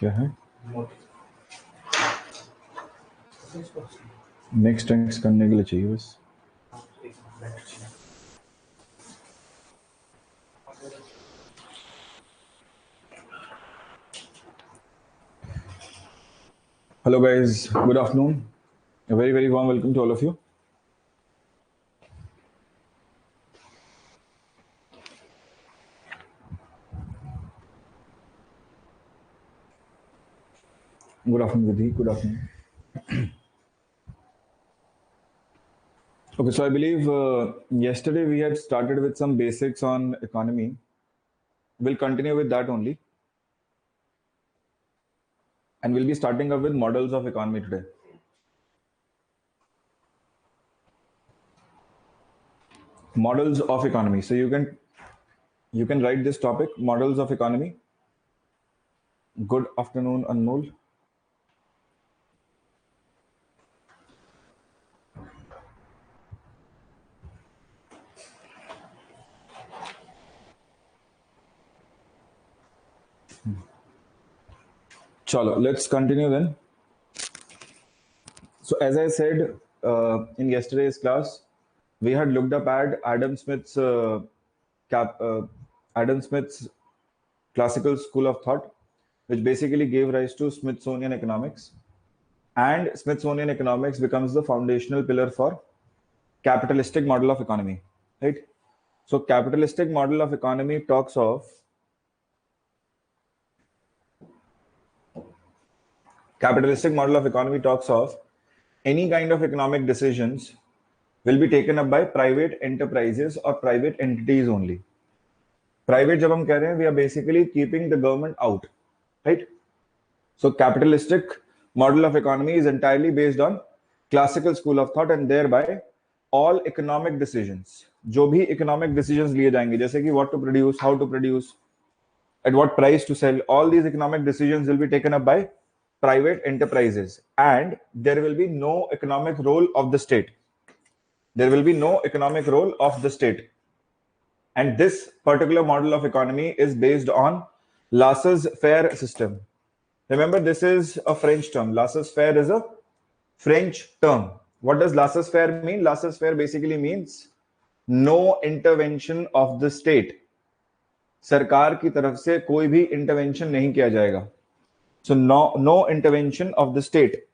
क्या है next text करने के लिए चाहिए बस. Hello guys, good afternoon. A very very warm welcome to all of you. Good afternoon, Vidhi. Good afternoon. Okay, so I believe yesterday we had started with some basics on economy. We'll continue with that only. And we'll be starting up with models of economy today. Models of economy. So you can write this topic, models of economy. Good afternoon, Anmol. Chalo, let's continue then. So as I said in yesterday's class, we had looked up at Adam Smith's classical school of thought, which basically gave rise to Smithsonian economics. And Smithsonian economics becomes the foundational pillar for capitalistic model of economy, right? So capitalistic model of economy talks of any kind of economic decisions will be taken up by private enterprises or private entities only. Private जब हम कह रहे हैं, we are basically keeping the government out, right? So capitalistic model of economy is entirely based on classical school of thought, and thereby all economic decisions, जो भी economic decisions लिए जाएंगे, जैसे कि what to produce, how to produce, at what price to sell, all these economic decisions will be taken up by private enterprises, and there will be no economic role of the state. There will be no economic role of the state. And this particular model of economy is based on laissez-faire system. Remember, this is a French term. Laissez-faire is a French term. What does laissez-faire mean? Laissez-faire basically means no intervention of the state. सरकार की तरफ से कोई भी intervention नहीं किया जाएगा. So no intervention of the state.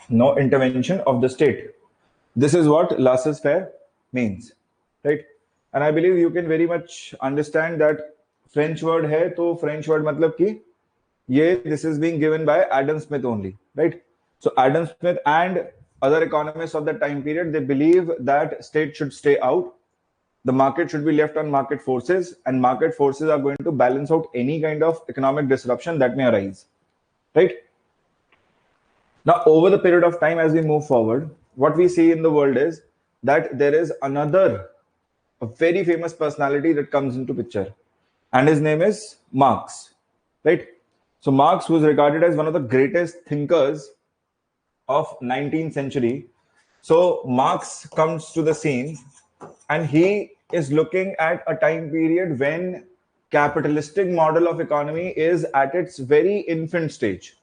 No intervention of the state. This is what laissez-faire means, right? And I believe you can very much understand that French word है, तो French word मतलब कि ये this is being given by Adam Smith only, right? So Adam Smith and other economists of that time period, they believe that state should stay out. The market should be left on market forces, and market forces are going to balance out any kind of economic disruption that may arise, right? Now, over the period of time, as we move forward, what we see in the world is that there is a very famous personality that comes into picture, and his name is Marx, right? So Marx was regarded as one of the greatest thinkers of 19th century. So Marx comes to the scene, and he is looking at a time period when capitalistic model of economy is at its very infant stage.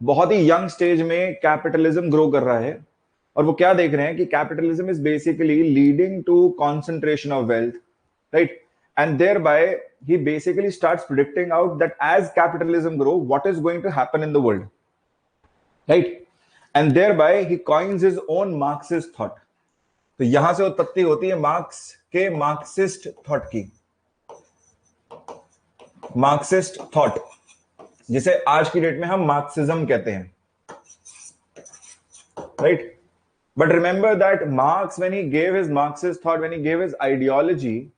बहुत ही young stage में capitalism grow कर रहा है, और वो क्या देख रहे हैं कि capitalism is basically leading to concentration of wealth, right? And thereby he basically starts predicting out that as capitalism grow, what is going to happen in the world, right? And thereby he coins his own Marxist thought. तो यहां से उत्पत्ति होती है marks के Marxist thought की. Marxist thought, जिसे आज की डेट में हम मार्क्सिज्म कहते हैं, right? But remember that Marx, when he gave his Marxist thought, when he gave his ideology,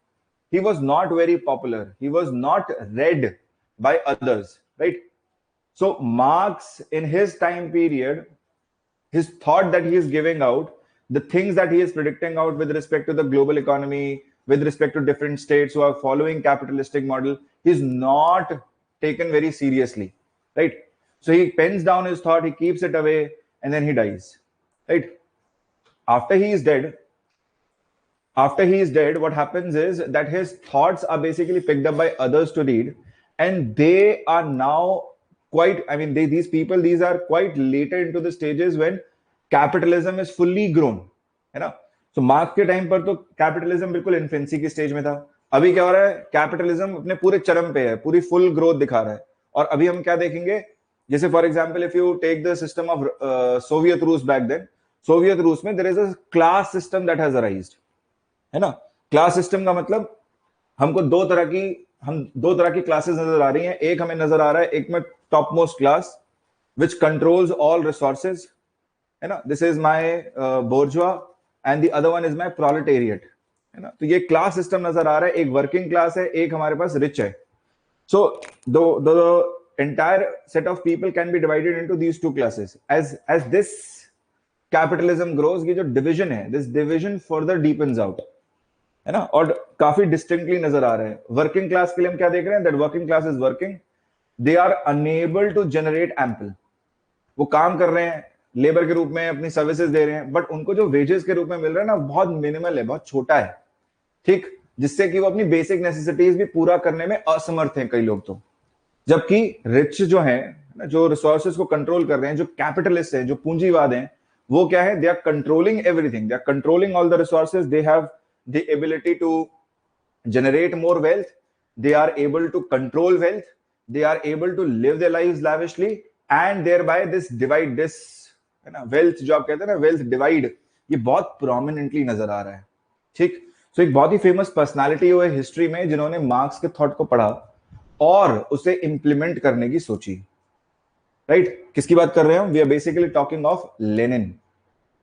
he was not very popular. He was not read by others, right? So Marx, in his time period, his thought that he is giving out, the things that he is predicting out with respect to the global economy, with respect to different states who are following capitalistic model, is not taken very seriously, right? So he pens down his thought, he keeps it away, and then he dies, right? after he is dead, what happens is that his thoughts are basically picked up by others to read, and they are now quite, I mean, these people, these are quite later into the stages when capitalism is fully grown, है ना? So marks के time पर तो capitalism बिल्कुल infancy की stage में था. अभी क्या हो रहा है? कैपिटलिज्म अपने पूरे चरम पे है, पूरी फुल ग्रोथ दिखा रहा है. और अभी हम क्या देखेंगे? जैसे for example if you take the system of Soviet रूस बैक देन, सोवियत रूस में there is a class system that has arised, है ना? क्लास सिस्टम का मतलब हमको दो तरह की क्लासेस नजर आ रही हैं. एक हमें नजर आ रहा है, एक में top most class which controls all resources, है ना? This is my bourgeois and the other one is my proletariat, है ना? तो ये क्लास सिस्टम नजर आ रहा है. एक वर्किंग क्लास है, एक हमारे पास रिच है. So the entire set of people can be divided into these two classes. As this capitalism grows, ये जो division है, this division further deepens out, है ना? और काफी distinctly नजर आ रहा है. वर्किंग क्लास के लिए हम क्या देख रहे हैं? That working class is working, they are unable to generate ample. वो काम कर रहे हैं, लेबर के रूप में अपनी सर्विसेज दे रहे हैं, बट उनको जो वेजेस के रूप में मिल रहा है ना, बहुत मिनिमल है, बहुत छोटा है, ठीक, जिससे कि वो अपनी बेसिक नेसेसिटीज भी पूरा करने में असमर्थ हैं कई लोग तो. जबकि रिच जो हैं, जो रिसोर्सेज को कंट्रोल कर रहे हैं, जो कैपिटलिस्ट हैं, जो पूंजीवाद हैं, वो क्या है? They are controlling everything, they are controlling all the resources, they have the ability to generate more wealth, they are able to control wealth, they are able to live their lives lavishly, and thereby this divide, this, है ना, wealth जो आप कहते हैं ना, wealth divide, ये बहुत prominently नजर आ रहा है. ठीक. सो एक बहुत ही फेमस पर्सनालिटी हुए हिस्ट्री में जिन्होंने मार्क्स के थॉट को पढ़ा और उसे इंप्लीमेंट करने की सोची. राइट? किसकी बात कर रहे हैं हम? We are basically talking of Lenin.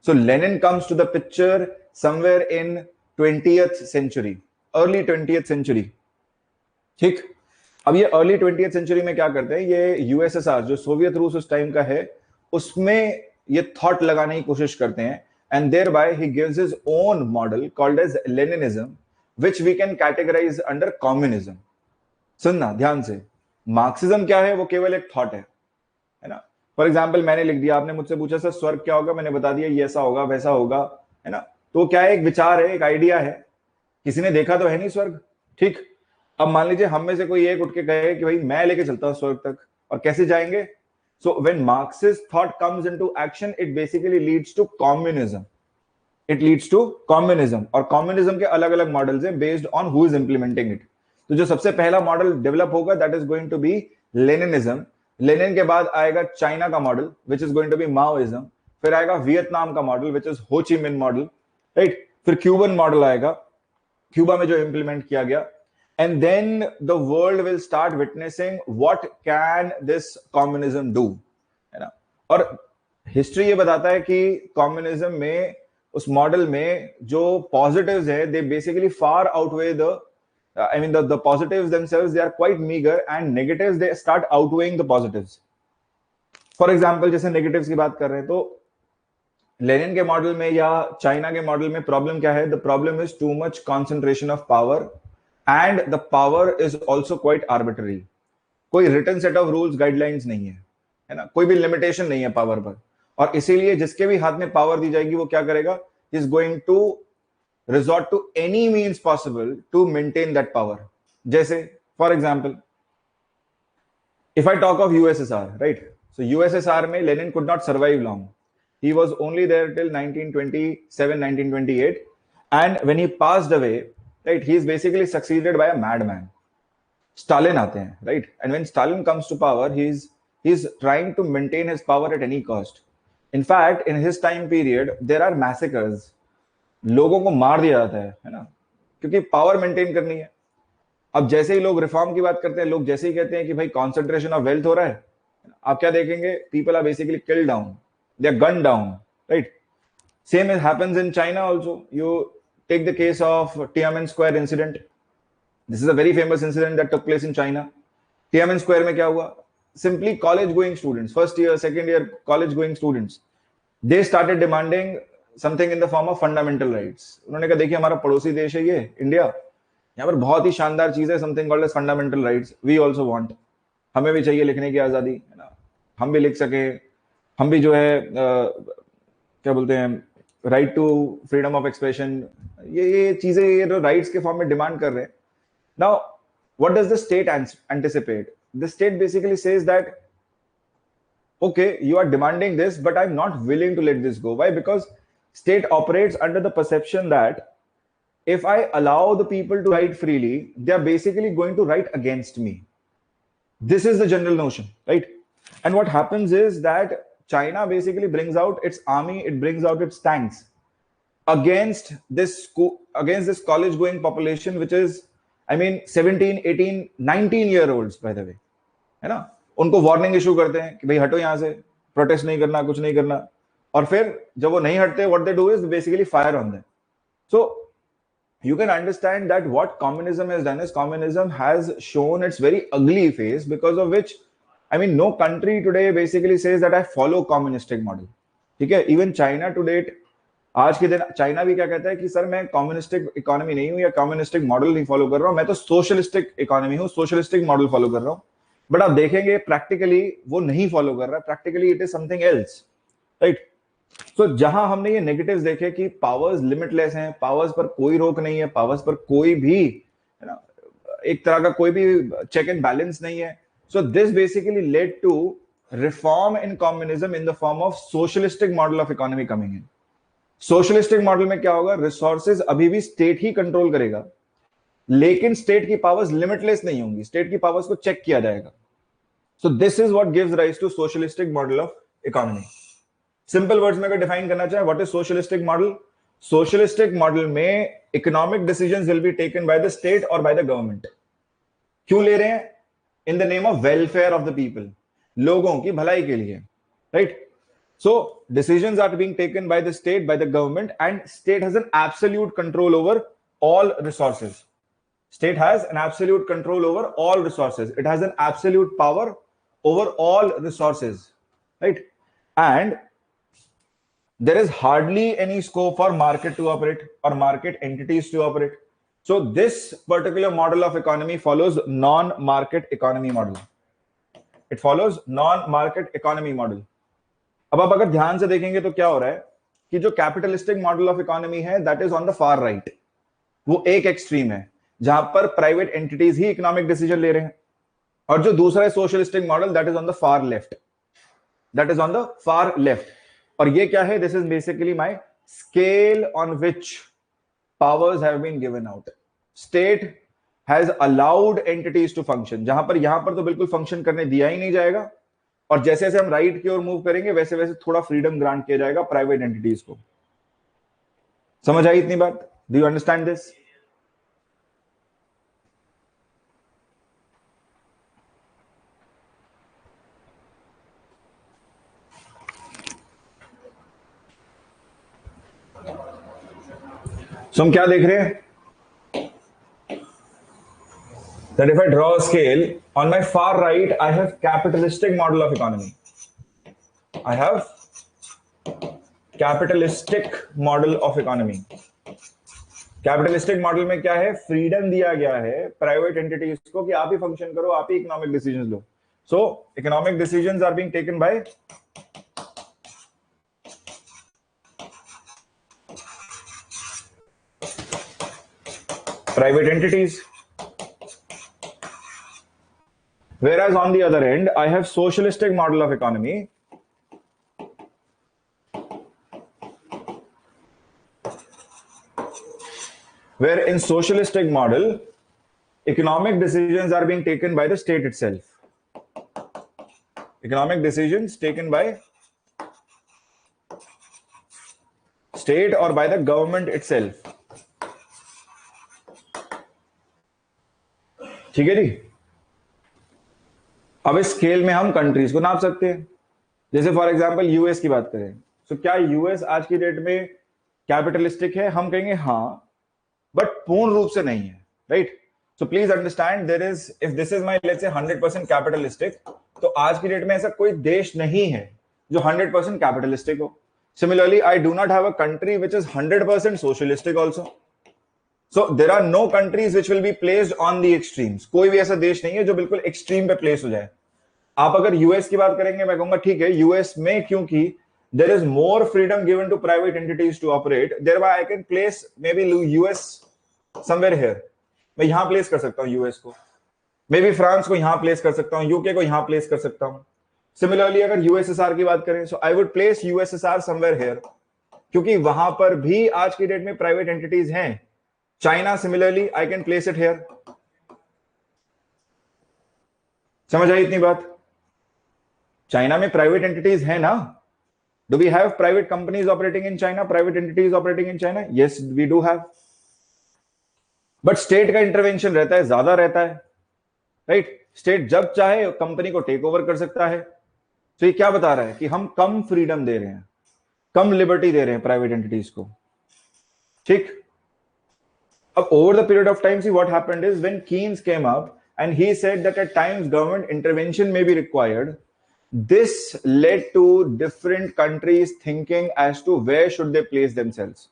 So Lenin comes to the picture somewhere in 20th century, early 20th century. ठीक. अब ये अर्ली 20th सेंचुरी में क्या करते हैं? ये यूएसएसआर, जो सोवियत रूस उस टाइम का है, उसमें ये थॉट लगाने की कोशिश करते हैं, and thereby he gives his own model called as Leninism, which we can categorize under communism. सुनना ध्यान से, मार्क्सिज्म क्या है? वो केवल एक थॉट है ना? फॉर एग्जाम्पल मैंने लिख दिया, आपने मुझसे पूछा सर स्वर्ग क्या होगा, मैंने बता दिया ये ऐसा होगा वैसा होगा, है ना? तो क्या है? एक विचार है, एक आइडिया है, किसी ने देखा तो है नहीं स्वर्ग. ठीक. अब मान लीजिए हम में से कोई एक उठ के कहे कि भाई मैं लेके चलता हूं स्वर्ग तक, और कैसे जाएंगे? So when Marxist thought comes into action, it basically leads to communism. It leads to communism. और communism के अलग अलग मॉडल्स हैं based on who is implementing it. तो जो सबसे पहला मॉडल डेवलप होगा that is going to be Leninism. Lenin के बाद आएगा चाइना का model which is going to be Maoism. फिर आएगा वियतनाम का मॉडल which is हो ची मिन मॉडल, राइट? फिर क्यूबन मॉडल आएगा, क्यूबा में जो इंप्लीमेंट किया गया. And then the world will start witnessing what can this communism do, है ना? और हिस्ट्री ये बताता है कि कम्युनिज्म में, उस मॉडल में जो पॉजिटिव्स है, they basically far outweigh the, I mean the positives themselves, they are quite meager, and negatives they start outweighing the positives. For example, जैसे negatives की बात कर रहे हैं, तो लेनिन के मॉडल में या चाइना के मॉडल में प्रॉब्लम क्या है? The problem is too much concentration of power. And the power is also quite arbitrary. कोई written set of rules guidelines नहीं है ना? कोई भी limitation नहीं है पावर पर, और इसीलिए जिसके भी हाथ में पावर दी जाएगी वो क्या करेगा? He is going to resort to any means possible to maintain that power. जैसे for example, if I talk of USSR, right? So USSR में Lenin could not survive long. He was only there till 1927, 1928, and when he passed away, right, he is basically succeeded by a madman. Stalin आते हैं, right? And when Stalin comes to power, he's trying to maintain his power at any cost. In fact, in his time period, there are massacres. लोगों को मार दिया जाता है ना? क्योंकि पावर मेंटेन करनी है. अब जैसे ही लोग रिफॉर्म की बात करते हैं, लोग जैसे ही कहते हैं कि भाई कॉन्सेंट्रेशन ऑफ वेल्थ हो रहा है, आप क्या देखेंगे? People are basically killed down, they are gun down, right? Same happens in China also. You take the case of Tiananmen Square incident. This is a very famous incident that took place in China. Tiananmen Square में क्या हुआ? Simply college going students, first year, second year college going students, they started demanding something in the form of fundamental rights. उन्होंने कहा देखिए हमारा पड़ोसी देश है ये इंडिया, यहाँ पर बहुत ही शानदार चीज है, something called as fundamental rights. We also want. हमें भी चाहिए लिखने की आजादी, है ना? हम भी लिख सके, हम भी जो है क्या बोलते हैं, right to freedom of expression, ये चीजें ये राइट्स के फॉर्म में डिमांड कर रहे हैं. Now what does the state anticipate? The state basically says that, okay, you are demanding this, but I'm not willing to let this go. Why? Because state operates under the perception that if I allow the people to write freely, they are basically going to write against me. This is the general notion, right? And what happens is that China basically brings out its army, it brings out its tanks against this college going population, which is, I mean, 17, 18, 19 year olds, by the way, है ना. उनको warning issue करते हैं कि भाई हटो यहाँ से, प्रोटेस्ट नहीं करना, कुछ नहीं करना. और फिर जब वो नहीं हटते, what they do is basically fire on them. So you can understand that what communism has done is communism has shown its very ugly face, because of which, I mean, no country today basically says that I follow communistic model. ठीक है, even China today, आज के दिन China भी क्या कहता है कि सर मैं कम्युनिस्टिक इकोनॉमी नहीं हूं या कम्युनिस्टिक मॉडल नहीं फॉलो कर रहा हूं, मैं तो सोशलिस्टिक इकोनॉमी हूं, सोशलिस्टिक मॉडल फॉलो कर रहा हूं. बट आप देखेंगे प्रैक्टिकली वो नहीं फॉलो कर रहा है, practically it is something else, right. So जहां हमने ये नेगेटिव्स देखे कि पावर्स लिमिटलेस हैं, पावर्स पर कोई रोक नहीं है, पावर्स पर कोई भी, है ना, एक तरह का कोई भी चेक एंड बैलेंस नहीं है. So this basically led to reform in communism in the form of socialistic model of economy coming in. Socialistic model में क्या होगा, रिसोर्सेज अभी भी स्टेट ही कंट्रोल करेगा, लेकिन स्टेट की पावर्स लिमिटलेस नहीं होंगी, स्टेट की पावर्स को चेक किया जाएगा. So this is what gives rise to socialistic model of economy. Simple words में अगर डिफाइन करना चाहे, what is socialistic model? Socialistic model में economic decisions will be taken by the state और बाय द गवर्नमेंट. क्यों ले रहे हैं? In the name of welfare of the people, लोगों की भलाई के लिए, right. So decisions are being taken by the state, by the government, and state has an absolute control over all resources. State has an absolute control over all resources. It has an absolute power over all resources, right? And there is hardly any scope for market to operate or market entities to operate. So this particular model of economy follows non-market economy model. It follows non-market economy model. अब आप अगर ध्यान से देखेंगे तो क्या हो रहा है कि जो कैपिटलिस्टिक मॉडल ऑफ इकोनॉमी है, that is on the far right. वो एक एक्सट्रीम है जहां पर प्राइवेट एंटिटीज ही इकोनॉमिक डिसीजन ले रहे हैं, और जो दूसरा है socialistic model, that is on the far left. That is on the far left. और ये क्या है? This is basically my scale on which powers have been given out. State has allowed entities to function, जहां पर यहां पर तो बिल्कुल फंक्शन करने दिया ही नहीं जाएगा, और जैसे जैसे हम राइट की ओर मूव करेंगे वैसे वैसे थोड़ा फ्रीडम ग्रांट किया जाएगा प्राइवेट एंटिटीज को. समझ आई इतनी बात? Do you understand this? So हम क्या देख रहे हैं? That if I draw a scale, on my far right, I have capitalistic model of economy. I have capitalistic model of economy. Capitalistic model में क्या है? फ्रीडम दिया गया है प्राइवेट एंटिटीज को कि आप ही फंक्शन करो, आप ही इकोनॉमिक डिसीजंस लो. So economic decisions are being taken by private entities. Whereas on the other end, I have socialistic model of economy. Where in socialistic model, economic decisions are being taken by the state itself. Economic decisions taken by state or by the government itself. ठीक है जी. अब इस scale में हम countries को नाप सकते हैं. जैसे फॉर एग्जांपल यूएस की बात करें, तो क्या यूएस आज की डेट में कैपिटलिस्टिक है? हम कहेंगे हाँ, बट पूर्ण रूप से नहीं है, right. So please understand, there is, if this is my let's say 100% capitalistic, तो आज की डेट में ऐसा कोई देश नहीं है जो 100% कैपिटलिस्टिक हो. Similarly, I do not have a country which is 100% socialistic also. So there are no countries which will be placed on the extremes. कोई भी ऐसा देश नहीं है जो बिल्कुल एक्सट्रीम पे प्लेस हो जाए. आप अगर यूएस की बात करेंगे, मैं कहूंगा ठीक है, यूएस में क्योंकि there is more freedom given to private entities to operate, thereby I can place maybe US somewhere here. मैं यहां प्लेस कर सकता हूं यूएस को, मे बी फ्रांस को यहां प्लेस कर सकता हूं, यूके को यहां प्लेस कर सकता हूं. सिमिलरली अगर यूएसएसआर की बात करें, so I would place USSR somewhere here, क्योंकि वहां पर भी आज की डेट में प्राइवेट एंटिटीज हैं. China similarly I can place it here. समझ आई इतनी बात? चाइना में प्राइवेट एंटिटीज है ना. Do we have private companies operating in China, private entities operating in China? Yes we do have. But state का intervention रहता है, ज्यादा रहता है, राइट? स्टेट जब चाहे कंपनी को टेक ओवर कर सकता है. तो ये क्या बता रहा है कि हम कम फ्रीडम दे रहे हैं, कम लिबर्टी दे रहे हैं प्राइवेट एंटिटीज को. ठीक. अब over the period of time, see what happened is when Keynes came up and he said that at times government intervention may be required. This led to different countries thinking as to where should they place themselves.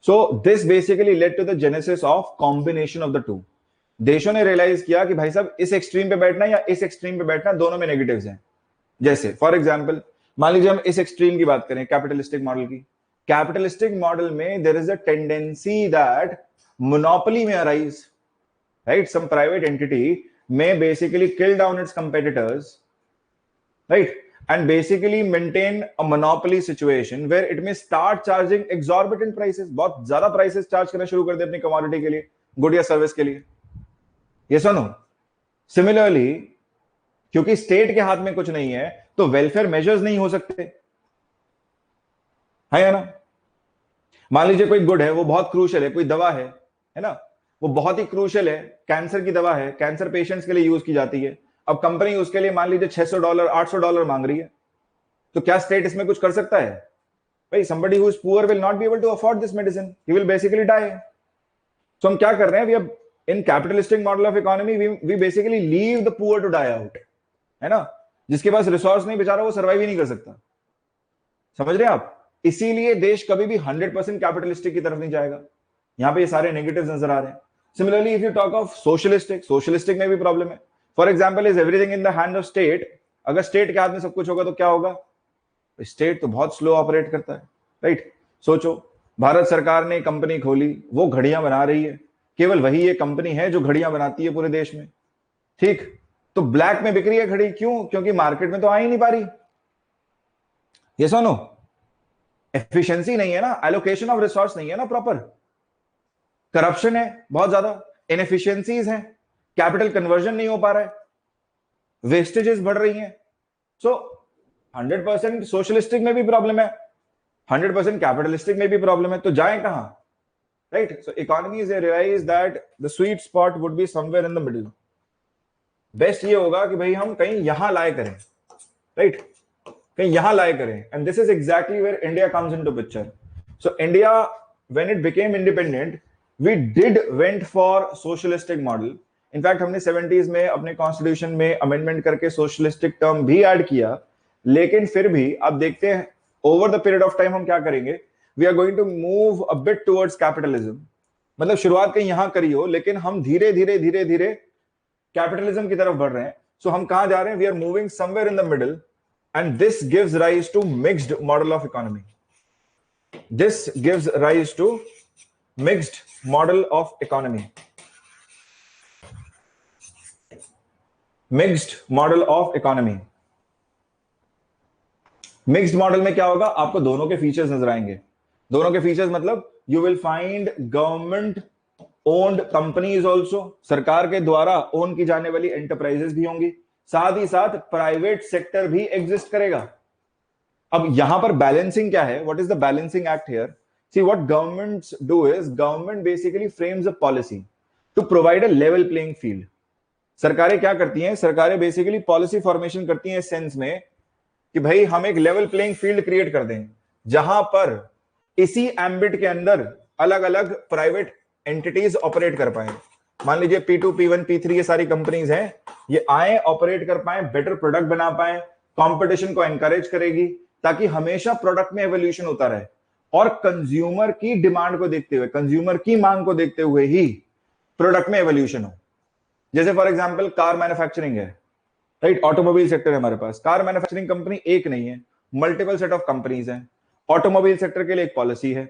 So this basically led to the genesis of combination of the two. देशों ने realise किया कि भाई साहब इस extreme पे बैठना या इस एक्सट्रीम पे बैठना, दोनों में नेगेटिव्स हैं. जैसे फॉर एग्जांपल मान लीजिए हम इस एक्सट्रीम की बात करें, कैपिटलिस्टिक मॉडल की. कैपिटलिस्टिक मॉडल में there is a tendency that monopoly may arise, right? Some private entity may basically kill down its competitors, right? And basically maintain a monopoly situation where it may start charging exorbitant prices. बहुत ज्यादा prices charge करना शुरू कर दे अपनी commodity के लिए, good या service के लिए. Yes or no? Similarly, क्योंकि state के हाथ में कुछ नहीं है, तो welfare measures नहीं हो सकते, है ना? मान लीजिए कोई good है, वो बहुत crucial है, कोई दवा है ना, वो बहुत ही क्रूशियल है, कैंसर की दवा है, कैंसर पेशेंट्स के लिए यूज की जाती है. अब कंपनी उसके लिए मान लीजिए $600 $800 मांग रही है, तो क्या स्टेट इसमें कुछ कर सकता है? भाई somebody who is poor will not be able to afford this medicine, he will basically die. So हम क्या कर रहे हैं, we are in capitalistic model of economy, we basically leave the poor to die out, है ना? जिसके पास resource नहीं बेचारा, वो सर्वाइव ही नहीं कर सकता. समझ रहे हैं आप? इसीलिए देश कभी भी 100% कैपिटलिस्टिक की तरफ नहीं जाएगा. यहां पे ये सारे नेगेटिव्स नजर आ रहे हैं. Similarly, if you talk of socialistic में भी प्रॉब्लम है. For example, is everything in the hand of state? अगर स्टेट के हाथ में सब कुछ होगा तो क्या होगा? स्टेट तो बहुत स्लो ऑपरेट करता है, राइट? सोचो, भारत सरकार ने कंपनी खोली, वो घड़ियां बना रही है, केवल वही ये कंपनी है जो घड़ियां बनाती है पूरे देश में. ठीक. तो ब्लैक में बिक रही है घड़ी, क्यों? क्योंकि मार्केट में तो आ ही नहीं पा रही. Yes or no? एफिशिएंसी नहीं है ना, एलोकेशन ऑफ रिसोर्स नहीं है ना प्रॉपर, करप्शन है बहुत ज्यादा, इनएफिशिएंसीज हैं, कैपिटल कन्वर्जन नहीं हो पा रहा है, वेस्टेजेस बढ़ रही हैं. सो 100% सोशलिस्टिक में भी प्रॉब्लम है, 100% कैपिटलिस्टिक में भी प्रॉब्लम है, तो जाएं कहां, right? So economies realise that the sweet spot would be somewhere in the middle. Best ये होगा कि भाई हम कहीं यहां लाए करें, राइट? कहीं यहां लाए करें, and this is exactly where India comes into picture. So India when it became independent, we did went for socialistic model. In fact, हमने 70s में अपने कॉन्स्टिट्यूशन में अमेंडमेंट करके सोशलिस्टिक टर्म भी ऐड किया, लेकिन फिर भी आप देखते हैं over the period of time हम क्या करेंगे, we are going to move a bit towards capitalism. मतलब शुरुआत कहीं यहां करी हो, लेकिन हम धीरे धीरे धीरे धीरे कैपिटलिज्म की तरफ बढ़ रहे हैं. सो हम कहां जा रहे हैं? We are moving somewhere in the middle, and this gives rise to mixed model of economy. This gives rise to mixed model of economy. Mixed model of economy. Mixed model में क्या होगा? आपको दोनों के फीचर्स नजर आएंगे. दोनों के फीचर्स मतलब you will find government owned companies also, सरकार के द्वारा ओन की जाने वाली एंटरप्राइजेस भी होंगी, साथ ही साथ प्राइवेट सेक्टर भी एग्जिस्ट करेगा. अब यहां पर बैलेंसिंग क्या है? What is the balancing act here? See, what governments do is government basically frames a policy to provide a level playing field. सरकारें क्या करती हैं? सरकारें बेसिकली पॉलिसी फॉर्मेशन करती हैं इस सेंस में कि भाई हम एक लेवल प्लेइंग फील्ड क्रिएट कर दें, जहां पर इसी एम्बिट के अंदर अलग अलग प्राइवेट एंटिटीज ऑपरेट कर पाए. मान लीजिए P2, P1, P3 ये सारी कंपनीज हैं, ये आए ऑपरेट कर पाए, बेटर प्रोडक्ट बना पाए, कंपटीशन को एनकरेज करेगी, ताकि हमेशा प्रोडक्ट में एवोल्यूशन होता रहे, और कंज्यूमर की डिमांड को देखते हुए, कंज्यूमर की मांग को देखते हुए ही प्रोडक्ट में एवोल्यूशन हो. जैसे फॉर एग्जांपल कार मैन्युफैक्चरिंग है, राइट? ऑटोमोबाइल सेक्टर है हमारे पास, कार मैन्युफैक्चरिंग कंपनी एक नहीं है, मल्टीपल सेट ऑफ कंपनीज हैं। ऑटोमोबाइल सेक्टर के लिए एक पॉलिसी है,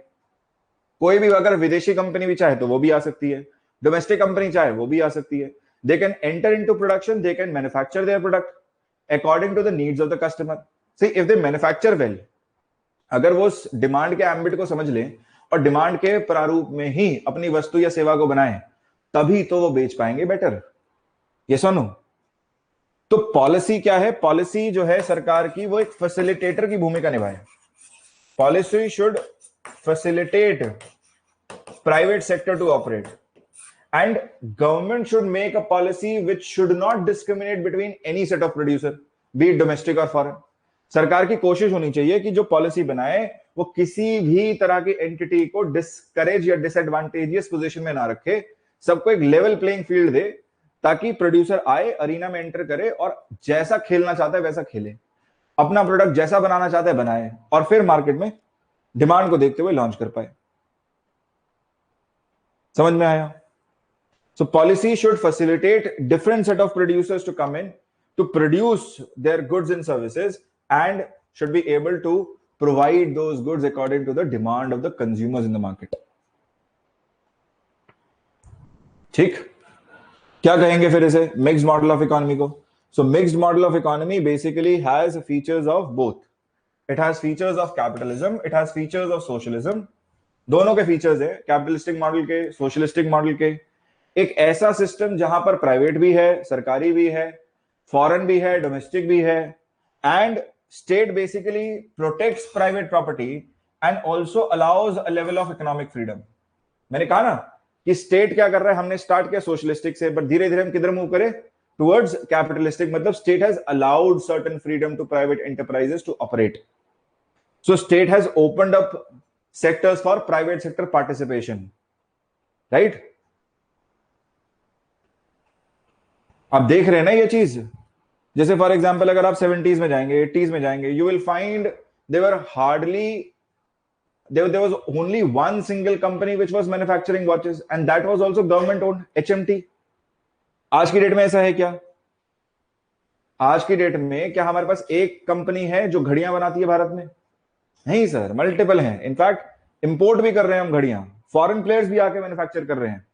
कोई भी अगर विदेशी कंपनी भी चाहे तो वो भी आ सकती है, डोमेस्टिक कंपनी चाहे वो भी आ सकती है। They can enter into production, they can manufacture their product according to the needs of the customer. See if they manufacture well, अगर वो डिमांड के एम्बिट को समझ लें और डिमांड के प्रारूप में ही अपनी वस्तु या सेवा को बनाएं, तभी तो वो बेच पाएंगे बेटर। ये सुनो, तो पॉलिसी क्या है? पॉलिसी जो है सरकार की, वो एक फैसिलिटेटर की भूमिका निभाए। Policy should facilitate private sector to operate and government should make a policy which should not discriminate between any set of producer, be it domestic or foreign. सरकार की कोशिश होनी चाहिए कि जो पॉलिसी बनाए वो किसी भी तरह की एंटिटी को डिस्करेज या डिसएडवांटेजियस पोजीशन में ना रखे, सबको एक लेवल प्लेइंग फील्ड दे, ताकि प्रोड्यूसर आए, अरीना में एंटर करे और जैसा खेलना चाहता है वैसा खेले, अपना प्रोडक्ट जैसा बनाना चाहता है बनाए, और फिर मार्केट में डिमांड को देखते हुए लॉन्च कर पाए। समझ में आया? So policy should facilitate different set of producers to come in to produce their goods and services and should be able to provide those goods according to the demand of the consumers in the market. ठीक, क्या कहेंगे फिर इसे mixed model of economy को? सो mixed model of economy basically has features of both. It has features of capitalism, it has features of socialism. दोनों के features है, capitalistic model के, सोशलिस्टिक मॉडल के. एक ऐसा सिस्टम जहां पर प्राइवेट भी है, सरकारी भी है, फॉरेन भी है, डोमेस्टिक भी है, and state basically protects private property and also allows a level of economic freedom. मैंने कहा ना कि स्टेट क्या कर रहा है, हमने स्टार्ट किया सोशलिस्टिक से, बट धीरे धीरे हम किधर मूव करें? Towards capitalistic. मतलब state has allowed certain freedom to private enterprises to operate. So state has opened up sectors for private sector participation, right? आप देख रहे हैं ना ये चीज. जैसे फॉर एग्जांपल अगर आप 70s में जाएंगे, 80s में जाएंगे, you will find there was only one single company which was manufacturing watches and that was also government owned, HMT. आज की डेट में ऐसा है क्या? आज की डेट में क्या हमारे पास एक कंपनी है जो घड़ियां बनाती है भारत में? नहीं सर, मल्टीपल हैं. इनफैक्ट इंपोर्ट भी कर रहे हैं हम घड़ियां, फॉरेन प्लेयर्स भी आके मैन्युफैक्चर कर रहे हैं.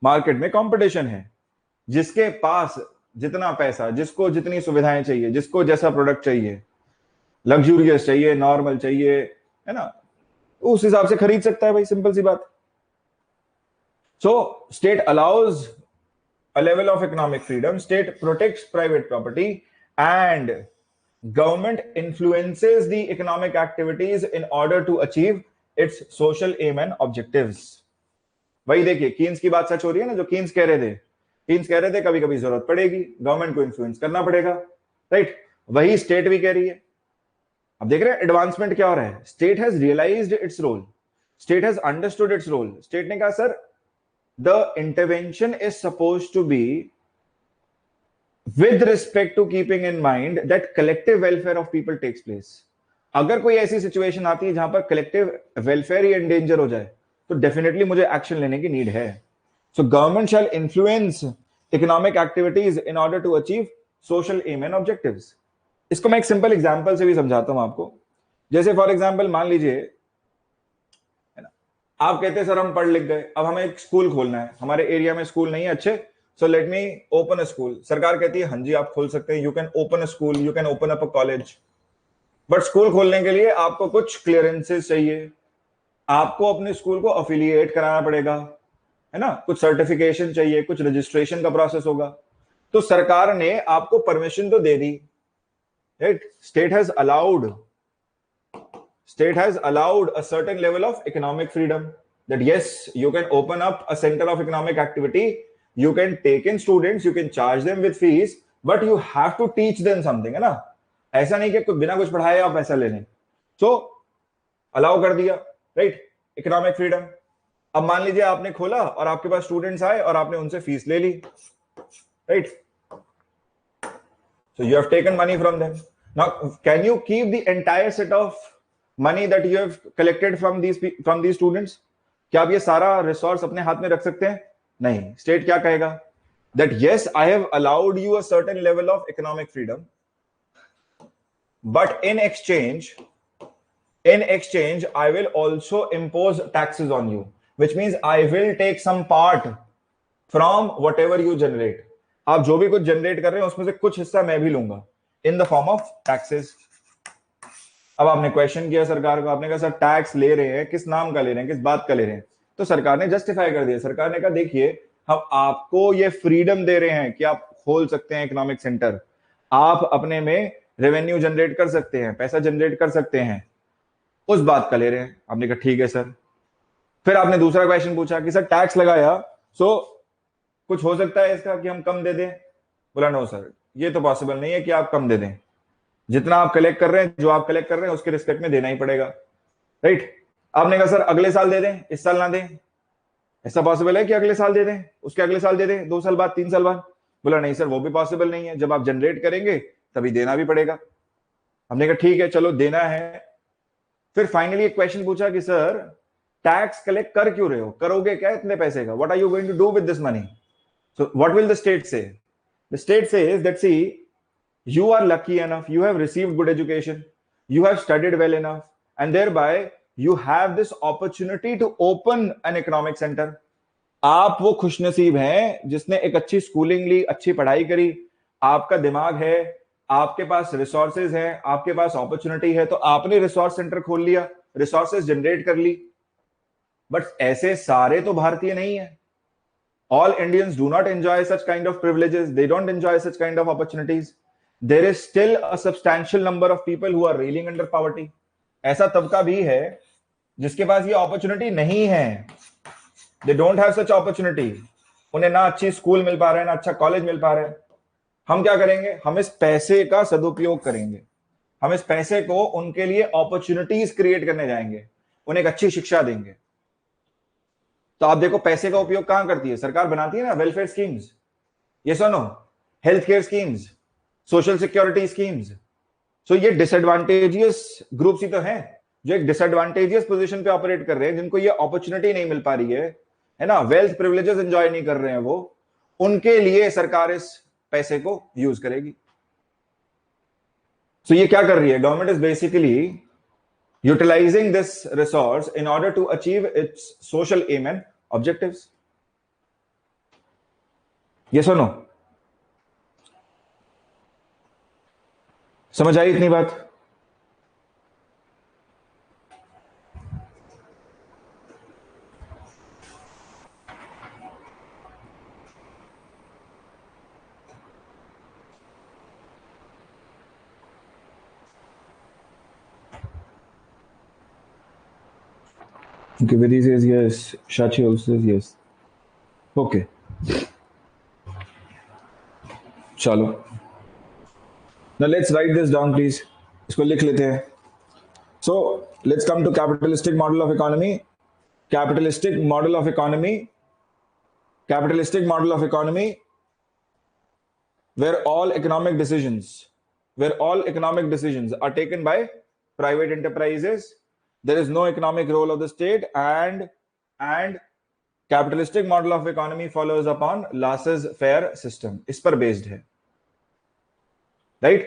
मार्केट में कंपटीशन है. जिसके पास जितना पैसा, जिसको जितनी सुविधाएं चाहिए, जिसको जैसा प्रोडक्ट चाहिए, लग्जूरियस चाहिए, नॉर्मल चाहिए, है ना, उस हिसाब से खरीद सकता है भाई. सिंपल सी बात. So state allows a level of economic freedom, state protects private property and government influences the economic activities in order to achieve its social aim and objectives. वही देखिए, कीन्स की बात सच हो रही है ना, जो कीन्स कह रहे थे. कीन्स कह रहे थे कभी कभी जरूरत पड़ेगी, गवर्नमेंट को इन्फ्लुएंस करना पड़ेगा, राइट? वही स्टेट भी कह रही है. अब देख रहे हैं एडवांसमेंट क्या हो रहा है. State has realised its role, state has understood its role. State ने कहा sir the intervention is supposed to be with respect to keeping in mind that collective welfare of people takes place. अगर कोई ऐसी situation आती है जहां पर collective welfare ही endanger हो जाए तो डेफिनेटली मुझे एक्शन लेने की नीड है. So government shall influence economic activities in order to achieve social aim and objectives. इसको मैं एक सिंपल एग्जांपल से भी समझाता हूं आपको. जैसे फॉर एग्जांपल मान लीजिए, है ना, आप कहते हैं सर हम पढ़ लिख गए, अब हमें एक स्कूल खोलना है, हमारे एरिया में स्कूल नहीं है अच्छे, so let me open a school. सरकार कहती है हाँ जी आप खोल सकते हैं, you can open a school, you can open up a college. But school खोलने के लिए आपको कुछ क्लियरेंसेस चाहिए, आपको अपने स्कूल को अफिलिएट कराना पड़ेगा, है ना, कुछ सर्टिफिकेशन चाहिए, कुछ रजिस्ट्रेशन का प्रोसेस होगा. तो सरकार ने आपको परमिशन तो दे दी, right? State has allowed a certain level of economic freedom that yes you can open up a centre of economic activity, you can take in students, you can charge them with fees, but you have to teach them something, है ना. ऐसा नहीं कि बिना कुछ पढ़ाए आप पैसा ले लें. सो अलाउ कर दिया, राइट? Economic freedom. अब मान लीजिए आपने खोला और आपके पास स्टूडेंट्स आए और आपने उनसे फीस ले ली, right? So you have taken money from them. Now can you keep the entire set of money that you have collected from these students? क्या आप ये सारा रिसोर्स अपने हाथ में रख सकते हैं? नहीं. स्टेट क्या कहेगा? That yes I have allowed you a certain level of economic freedom, but in exchange I will also impose taxes on you, which means I will take some part from whatever you generate. आप जो भी कुछ generate कर रहे हैं उसमें से कुछ हिस्सा मैं भी लूंगा इन द फॉर्म ऑफ टैक्सेस. अब आपने क्वेश्चन किया सरकार को, आपने कहा सर टैक्स ले रहे हैं, किस नाम का ले रहे हैं, किस बात का ले रहे हैं? तो सरकार ने जस्टिफाई कर दिया. सरकार ने कहा देखिए हम आपको ये फ्रीडम दे रहे हैं कि आप खोल सकते हैं इकोनॉमिक सेंटर, आप अपने में रेवेन्यू जनरेट कर सकते हैं, पैसा जनरेट कर सकते हैं, उस बात का ले रहे हैं. आपने कहा ठीक है सर. फिर आपने दूसरा क्वेश्चन पूछा कि सर टैक्स लगाया सो कुछ हो सकता है इसका कि हम कम दे दें? बोला नो सर, ये तो पॉसिबल नहीं है कि आप कम दे दें. जितना आप कलेक्ट कर रहे हैं, जो आप कलेक्ट कर रहे हैं उसके रिस्पेक्ट में देना ही पड़ेगा, राइट? आपने कहा सर अगले साल दे दें, इस साल ना दें. ऐसा पॉसिबल है कि अगले साल दे दें, उसके अगले साल दे दें, 2 साल बाद, 3 साल बाद? बोला नहीं सर, वो भी पॉसिबल नहीं है. जब आप जनरेट करेंगे तभी देना भी पड़ेगा. हमने कहा ठीक है चलो देना है. फिर फाइनली एक क्वेश्चन पूछा कि सर टैक्स कलेक्ट कर क्यों रहे हो, करोगे क्या इतने पैसे का? What are you going to do with this money? So what will the state say? The state says that see you are lucky enough, you have received good education, you have studied well enough, and thereby you have this opportunity to open an economic center. आप वो खुशनसीब हैं जिसने एक अच्छी schooling ली, अच्छी पढ़ाई करी, आपका दिमाग है, आपके पास रिसोर्सेज है, आपके पास अपॉर्चुनिटी है, तो आपने रिसोर्स सेंटर खोल लिया, रिसोर्सेज जनरेट कर ली. बट ऐसे सारे तो भारतीय नहीं है. All Indians do not enjoy such kind of privileges, they don't enjoy such kind of opportunities. There is still a substantial number of people who are reeling under poverty. ऐसा तबका भी है जिसके पास ये अपॉर्चुनिटी नहीं है. They don't have such opportunity. उन्हें ना अच्छी स्कूल मिल पा रहा है, ना अच्छा कॉलेज मिल पा रहा है. हम क्या करेंगे? हम इस पैसे का सदुपयोग करेंगे. हम इस पैसे को उनके लिए अपॉर्चुनिटीज क्रिएट करने जाएंगे, उन्हें एक अच्छी शिक्षा देंगे. तो आप देखो पैसे का उपयोग कहां करती है सरकार? बनाती है ना वेलफेयर स्कीम्स, ये सुनो, health care schemes, social security schemes. So ये डिसएडवांटेजियस ग्रुप्स ही तो हैं जो एक डिसएडवांटेजियस पोजीशन पे ऑपरेट कर रहे हैं, जिनको ये अपॉर्चुनिटी नहीं मिल पा रही है ना, वेल्थ प्रिविलेजेस एंजॉय नहीं कर रहे हैं वो, उनके लिए सरकार इस पैसे को यूज करेगी. सो ये क्या कर रही है? Government is basically utilising this resource in order to achieve its social aim and objectives. ये सुनो, समझ आई इतनी बात? Okay, Vidhi says yes. Shachi also says yes. Okay. चलो. Now let's write this down, please. इसको लिख लेते हैं. So let's come to capitalistic model of economy. Capitalistic model of economy. Capitalistic model of economy, where all economic decisions are taken by private enterprises. There is no economic role of the state, and capitalistic model of economy follows upon laissez-faire system. इस पर based है, right?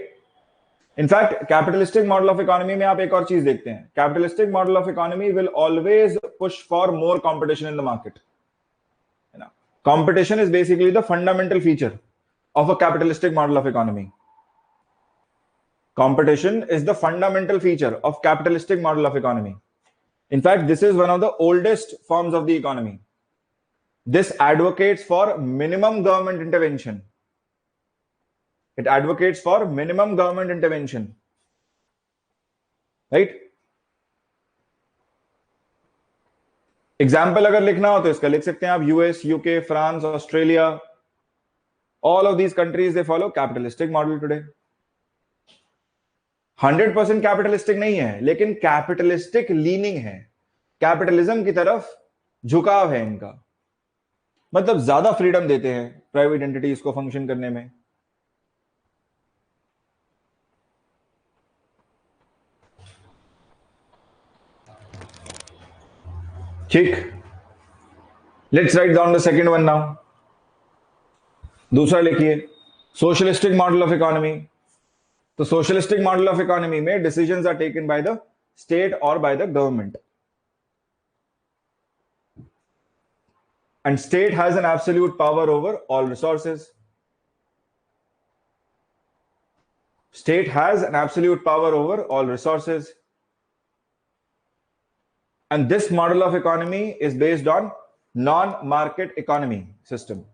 In fact, capitalistic model of economy में आप एक और चीज देखते हैं. Capitalistic model of economy will always push for more competition in the market. Competition is basically the fundamental feature of a capitalistic model of economy. Competition is the fundamental feature of capitalistic model of economy. In fact, this is one of the oldest forms of the economy. This advocates for minimum government intervention. It advocates for minimum government intervention. Right? Example अगर लिखना हो तो इसका लिख सकते हैं आप. US, UK, France, Australia, all of these countries, they follow capitalistic model today. 100% capitalistic नहीं है, लेकिन कैपिटलिस्टिक लीनिंग है, कैपिटलिज्म की तरफ झुकाव है इनका. मतलब ज्यादा फ्रीडम देते हैं प्राइवेट एंटिटीज को फंक्शन करने में. ठीक, let's write down the second one now. दूसरा लिखिए, सोशलिस्टिक मॉडल ऑफ इकोनॉमी. तो सोशलिस्टिक मॉडल ऑफ इकोनॉमी में decisions are taken by the state और by the government, and state has an absolute power over all resources. State has an absolute power over all resources, and this model of economy is based on non-market economy system.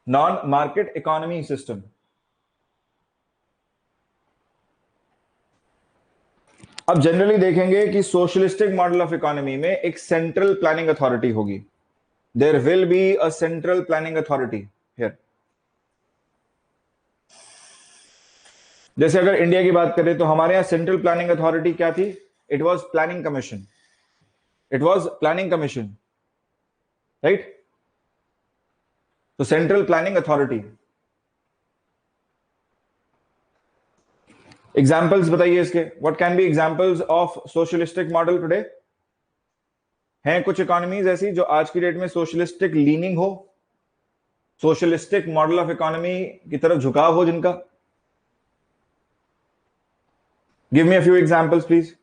Non-market economy system. अब generally देखेंगे कि socialistic model of economy में एक central planning authority होगी. There will be a central planning authority here. जैसे अगर India की बात करें तो हमारे यहां सेंट्रल प्लानिंग अथॉरिटी क्या थी? It was planning commission. It was planning commission, right? तो सेंट्रल प्लानिंग अथॉरिटी. एग्जाम्पल्स बताइए इसके. What can B examples of socialistic model today? हैं कुछ इकोनॉमीज ऐसी जो आज की डेट में सोशलिस्टिक लीनिंग हो, सोशलिस्टिक मॉडल ऑफ इकोनॉमी की तरफ झुकाव हो जिनका? Give me a few examples please.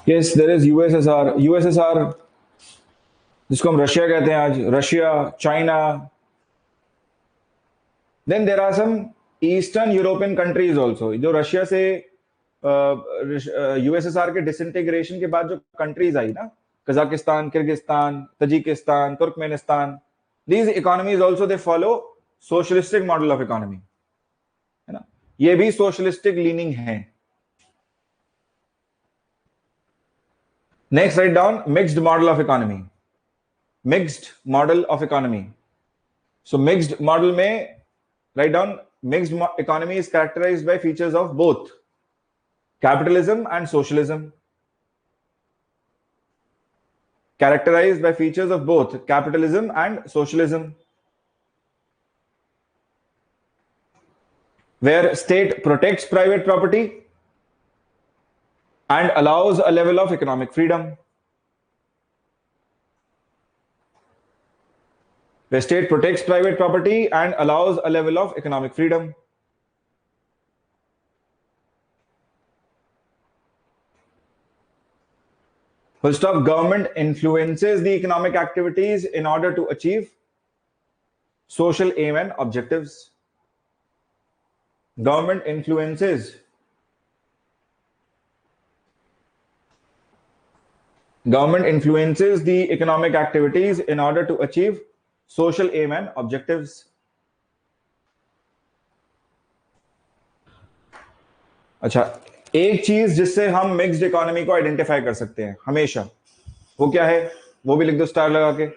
Yes, there is USSR. USSR जिसको हम रशिया कहते हैं आज, Russia, China. Then there are some eastern European countries also, जो रशिया से यूएसएसआर के डिसइंटीग्रेशन के बाद जो कंट्रीज आई ना, Kazakhstan, Kyrgyzstan, Tajikistan, Turkmenistan, these economies also they follow socialistic model of economy, है ना? ये भी सोशलिस्टिक लीनिंग है. Next write down mixed model of economy. Mixed model of economy. So mixed model में write down mixed economy is characterized by features of both capitalism and socialism. Characterized by features of both capitalism and socialism, where state protects private property and allows a level of economic freedom. Where state protects private property and allows a level of economic freedom. Full stop. Government influences the economic activities in order to achieve social aim and objectives. Government influences the economic activities in order to achieve social aim and objectives. अच्छा, एक चीज जिससे हम mixed economy को identify कर सकते हैं हमेशा, वो क्या है? वो भी लिख दो स्टार लगा के.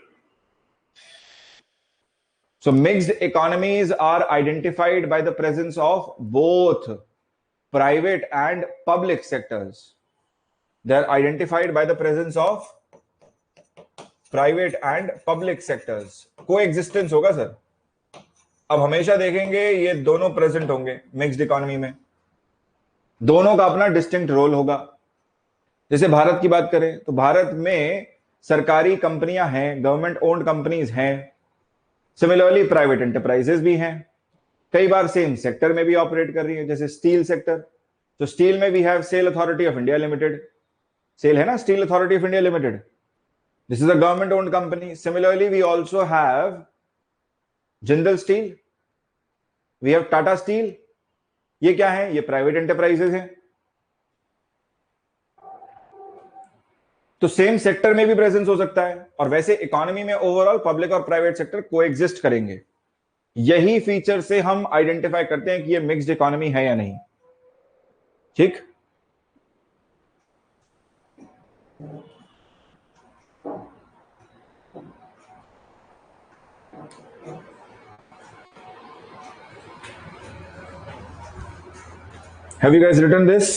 So mixed economies are identified by the presence of both private and public sectors. They are identified by the presence of private and public sectors. Coexistence होगा सर. अब हमेशा देखेंगे ये दोनों प्रेजेंट होंगे मिक्स्ड इकोनॉमी में. दोनों का अपना डिस्टिंक्ट रोल होगा. जैसे भारत की बात करें तो भारत में सरकारी कंपनियां हैं, गवर्नमेंट ओन्ड कंपनीज हैं. सिमिलरली प्राइवेट एंटरप्राइजेस भी हैं, कई बार सेम सेक्टर में भी ऑपरेट कर रही है. जैसे स्टील सेक्टर, तो स्टील में we have SAIL Authority of India Limited. SAIL है ना, Steel Authority of India Limited. This is a government-owned company. Similarly, we also have Jindal Steel. We have Tata Steel. ये क्या है? ये private enterprises हैं. तो same sector में भी प्रेजेंस हो सकता है. और वैसे इकोनॉमी में ओवरऑल पब्लिक और प्राइवेट सेक्टर कोएग्जिस्ट करेंगे. यही फीचर से हम आइडेंटिफाई करते हैं कि ये मिक्स्ड इकोनॉमी है या नहीं. ठीक. Have you guys written this?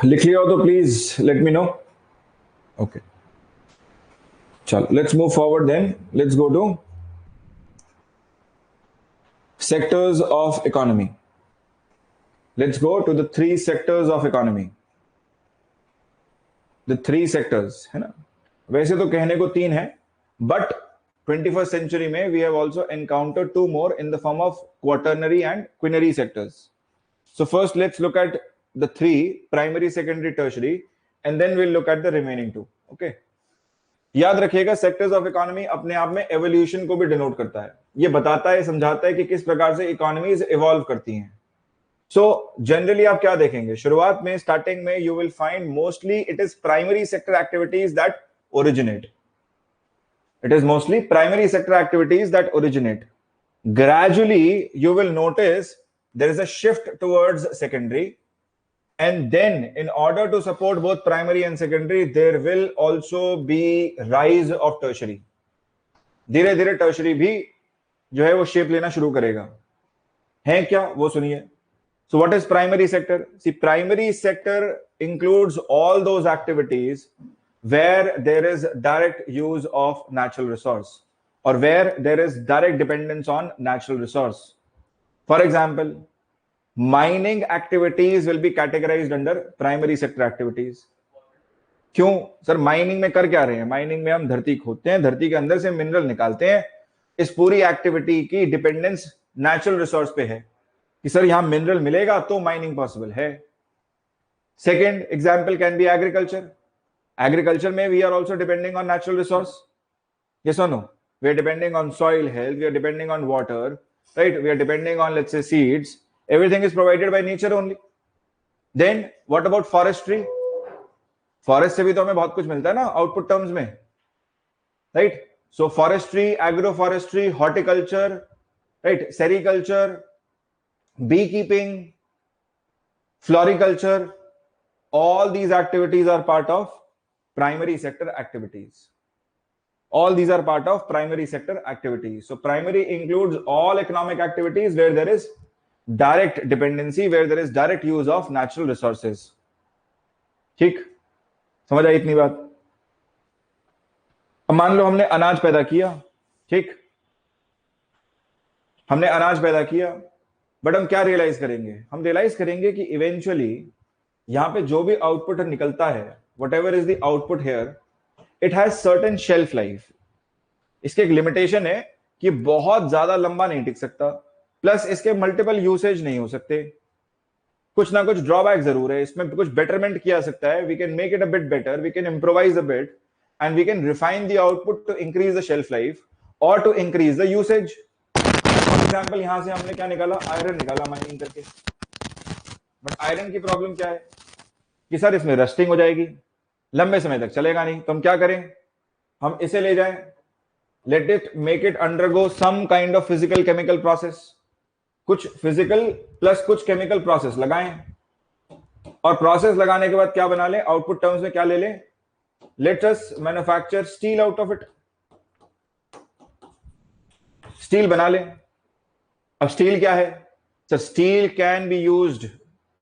लिख लिया हो तो please let me know. Okay, चलो let's move forward then. Let's go to sectors of economy. Let's go to the three sectors of economy. The three sectors है ना. वैसे तो कहने को तीन है, but 21st century में we have also encountered two more in the form of quaternary and quinary sectors. So first let's look at the three: primary, secondary, tertiary, and then we'll look at the remaining two. Okay. याद रखिएगा, sectors of economy अपने आप में evolution को भी denote करता है. ये बताता है, समझाता है कि किस प्रकार से इकोनॉमीज इवॉल्व करती हैं. सो जनरली आप क्या देखेंगे, शुरुआत में स्टार्टिंग में you will find mostly it is primary sector activities that originate. It is mostly primary sector activities that originate. Gradually you will notice there is a shift towards secondary. And then, in order to support both primary and secondary, there will also be rise of tertiary. धीरे धीरे tertiary भी जो है वो shape लेना शुरू करेगा. है क्या, वो सुनिए. So what is primary sector? See, primary sector includes all those activities where there is direct use of natural resource or where there is direct dependence on natural resource. For example, mining activities will be categorized under primary sector activities. क्यों sir, mining में कर क्या रहे हैं? Mining में हम धरती खोदते हैं, धरती के अंदर से मिनरल निकालते हैं. इस पूरी एक्टिविटी की डिपेंडेंस नेचुरल रिसोर्स पे है कि सर यहां मिनरल मिलेगा तो माइनिंग पॉसिबल है. Second example can be agriculture. Agriculture में we are also depending on natural resource. Yes or no? We are depending on soil health, we are depending on water, right? We are depending on let's say seeds. Everything is provided by nature only. Then what about forestry? Forest से भी तो हमें बहुत कुछ मिलता है ना output terms में, right? So forestry, agroforestry, horticulture, right, sericulture, bee keeping, floriculture, all these activities are part of primary sector activities. All these are part of primary sector activities. So primary includes all economic activities where there is direct dependency, where there is direct use of natural resources. ठीक, समझ आई इतनी बात? अब मान लो हमने अनाज पैदा किया, ठीक, हमने अनाज पैदा किया, बट हम क्या रियलाइज करेंगे? हम रियलाइज करेंगे कि इवेंचुअली यहां पे जो भी आउटपुट निकलता है, whatever is the output here, it has certain shelf life. इसके एक लिमिटेशन है कि बहुत ज्यादा लंबा नहीं टिक सकता, प्लस इसके मल्टीपल यूसेज नहीं हो सकते. कुछ ना कुछ ड्रॉबैक जरूर है, इसमें कुछ बेटरमेंट किया जा सकता है. We can make it a bit better, we can improvise a bit, and we can refine the output to increase the shelf life और to increase the usage. For example, यहां से हमने क्या निकाला? आयरन निकाला माइनिंग करके. But iron की problem क्या है कि सर इसमें रस्टिंग हो जाएगी, लंबे समय तक चलेगा नहीं. तो हम क्या करें? हम इसे ले जाएं, let it make it undergo some kind of physical chemical process. कुछ फिजिकल प्लस कुछ केमिकल प्रोसेस लगाएं, और प्रोसेस लगाने के बाद क्या बना लें? आउटपुट टर्म्स में क्या ले लें? Let us manufacture steel out of it. Steel बना लें. अब स्टील क्या है sir? Steel can be used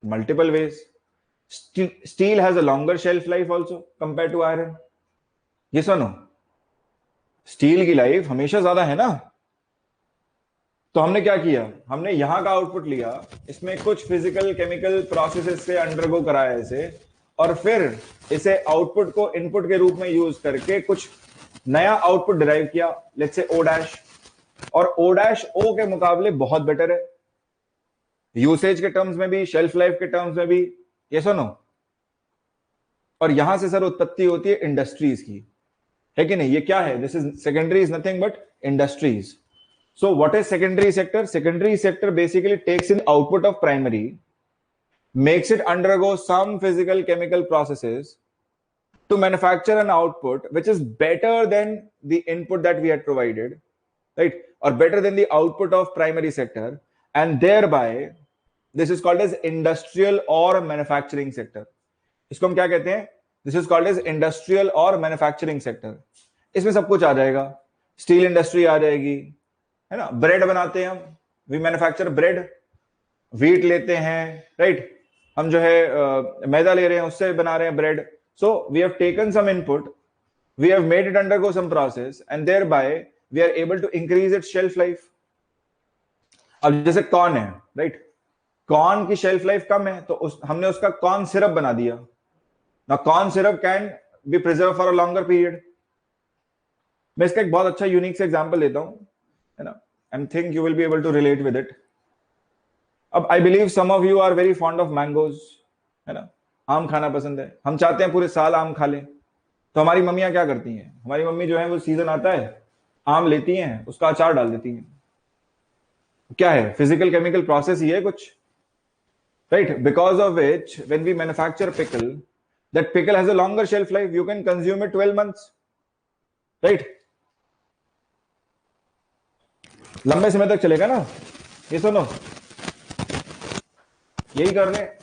multiple ways. Steel has a longer shelf life also compare to iron. ये सुनो, स्टील की लाइफ हमेशा ज्यादा है ना. तो हमने क्या किया? हमने यहां का आउटपुट लिया, इसमें कुछ फिजिकल केमिकल प्रोसेसेस से अंडरगो कराया इसे, और फिर इसे आउटपुट को इनपुट के रूप में यूज करके कुछ नया आउटपुट डिराइव किया, लेट्स से O डैश. और O डैश O के मुकाबले बहुत बेटर है, यूसेज के टर्म्स में भी, शेल्फ लाइफ के टर्म्स में भी. ये सुनो, और यहां से सर उत्पत्ति होती है इंडस्ट्रीज की, है कि नहीं? ये क्या है? This is secondary is nothing but industries. So what is secondary sector? Secondary sector basically takes in output of primary, makes it undergo some physical chemical processes to manufacture an output which is better than the input that we had provided, right? Or better than the output of primary sector, and thereby this is called as industrial or manufacturing sector. इसको हम क्या कहते हैं? This is called as industrial or manufacturing sector. इसमें सब कुछ आ जाएगा. Steel industry आ जाएगी, है ना? ब्रेड बनाते हैं हम, वी मैन्युफैक्चर ब्रेड. व्हीट लेते हैं, राइट? हम जो है मैदा ले रहे हैं, उससे बना रहे हैं bread. So we have taken some input, we have made it undergo some process, and thereby we are able to increase its shelf life. अब जैसे कॉर्न है, राइट, कॉर्न की शेल्फ लाइफ कम है, तो हमने उसका कॉर्न सिरप बना दिया. ना corn syrup can be preserve for a longer period. मैं इसका एक बहुत अच्छा यूनिक से एग्जांपल देता हूं, है ना, and think you will be able to relate with it. अब I believe some of you are very fond of mangoes, है ना, आम खाना पसंद है. हम चाहते हैं पूरे साल आम खा लें, तो हमारी मम्मियां क्या करती हैं? हमारी मम्मी जो है वो सीजन आता है, आम लेती हैं, उसका अचार डाल देती हैं. क्या है? फिजिकल केमिकल प्रोसेस ही है कुछ, right, because of which when we manufacture pickle, that pickle has a longer shelf life, you can consume it 12 months, right. लंबे समय तक चलेगा ना. ये सुनो, यही कर रहे हैं,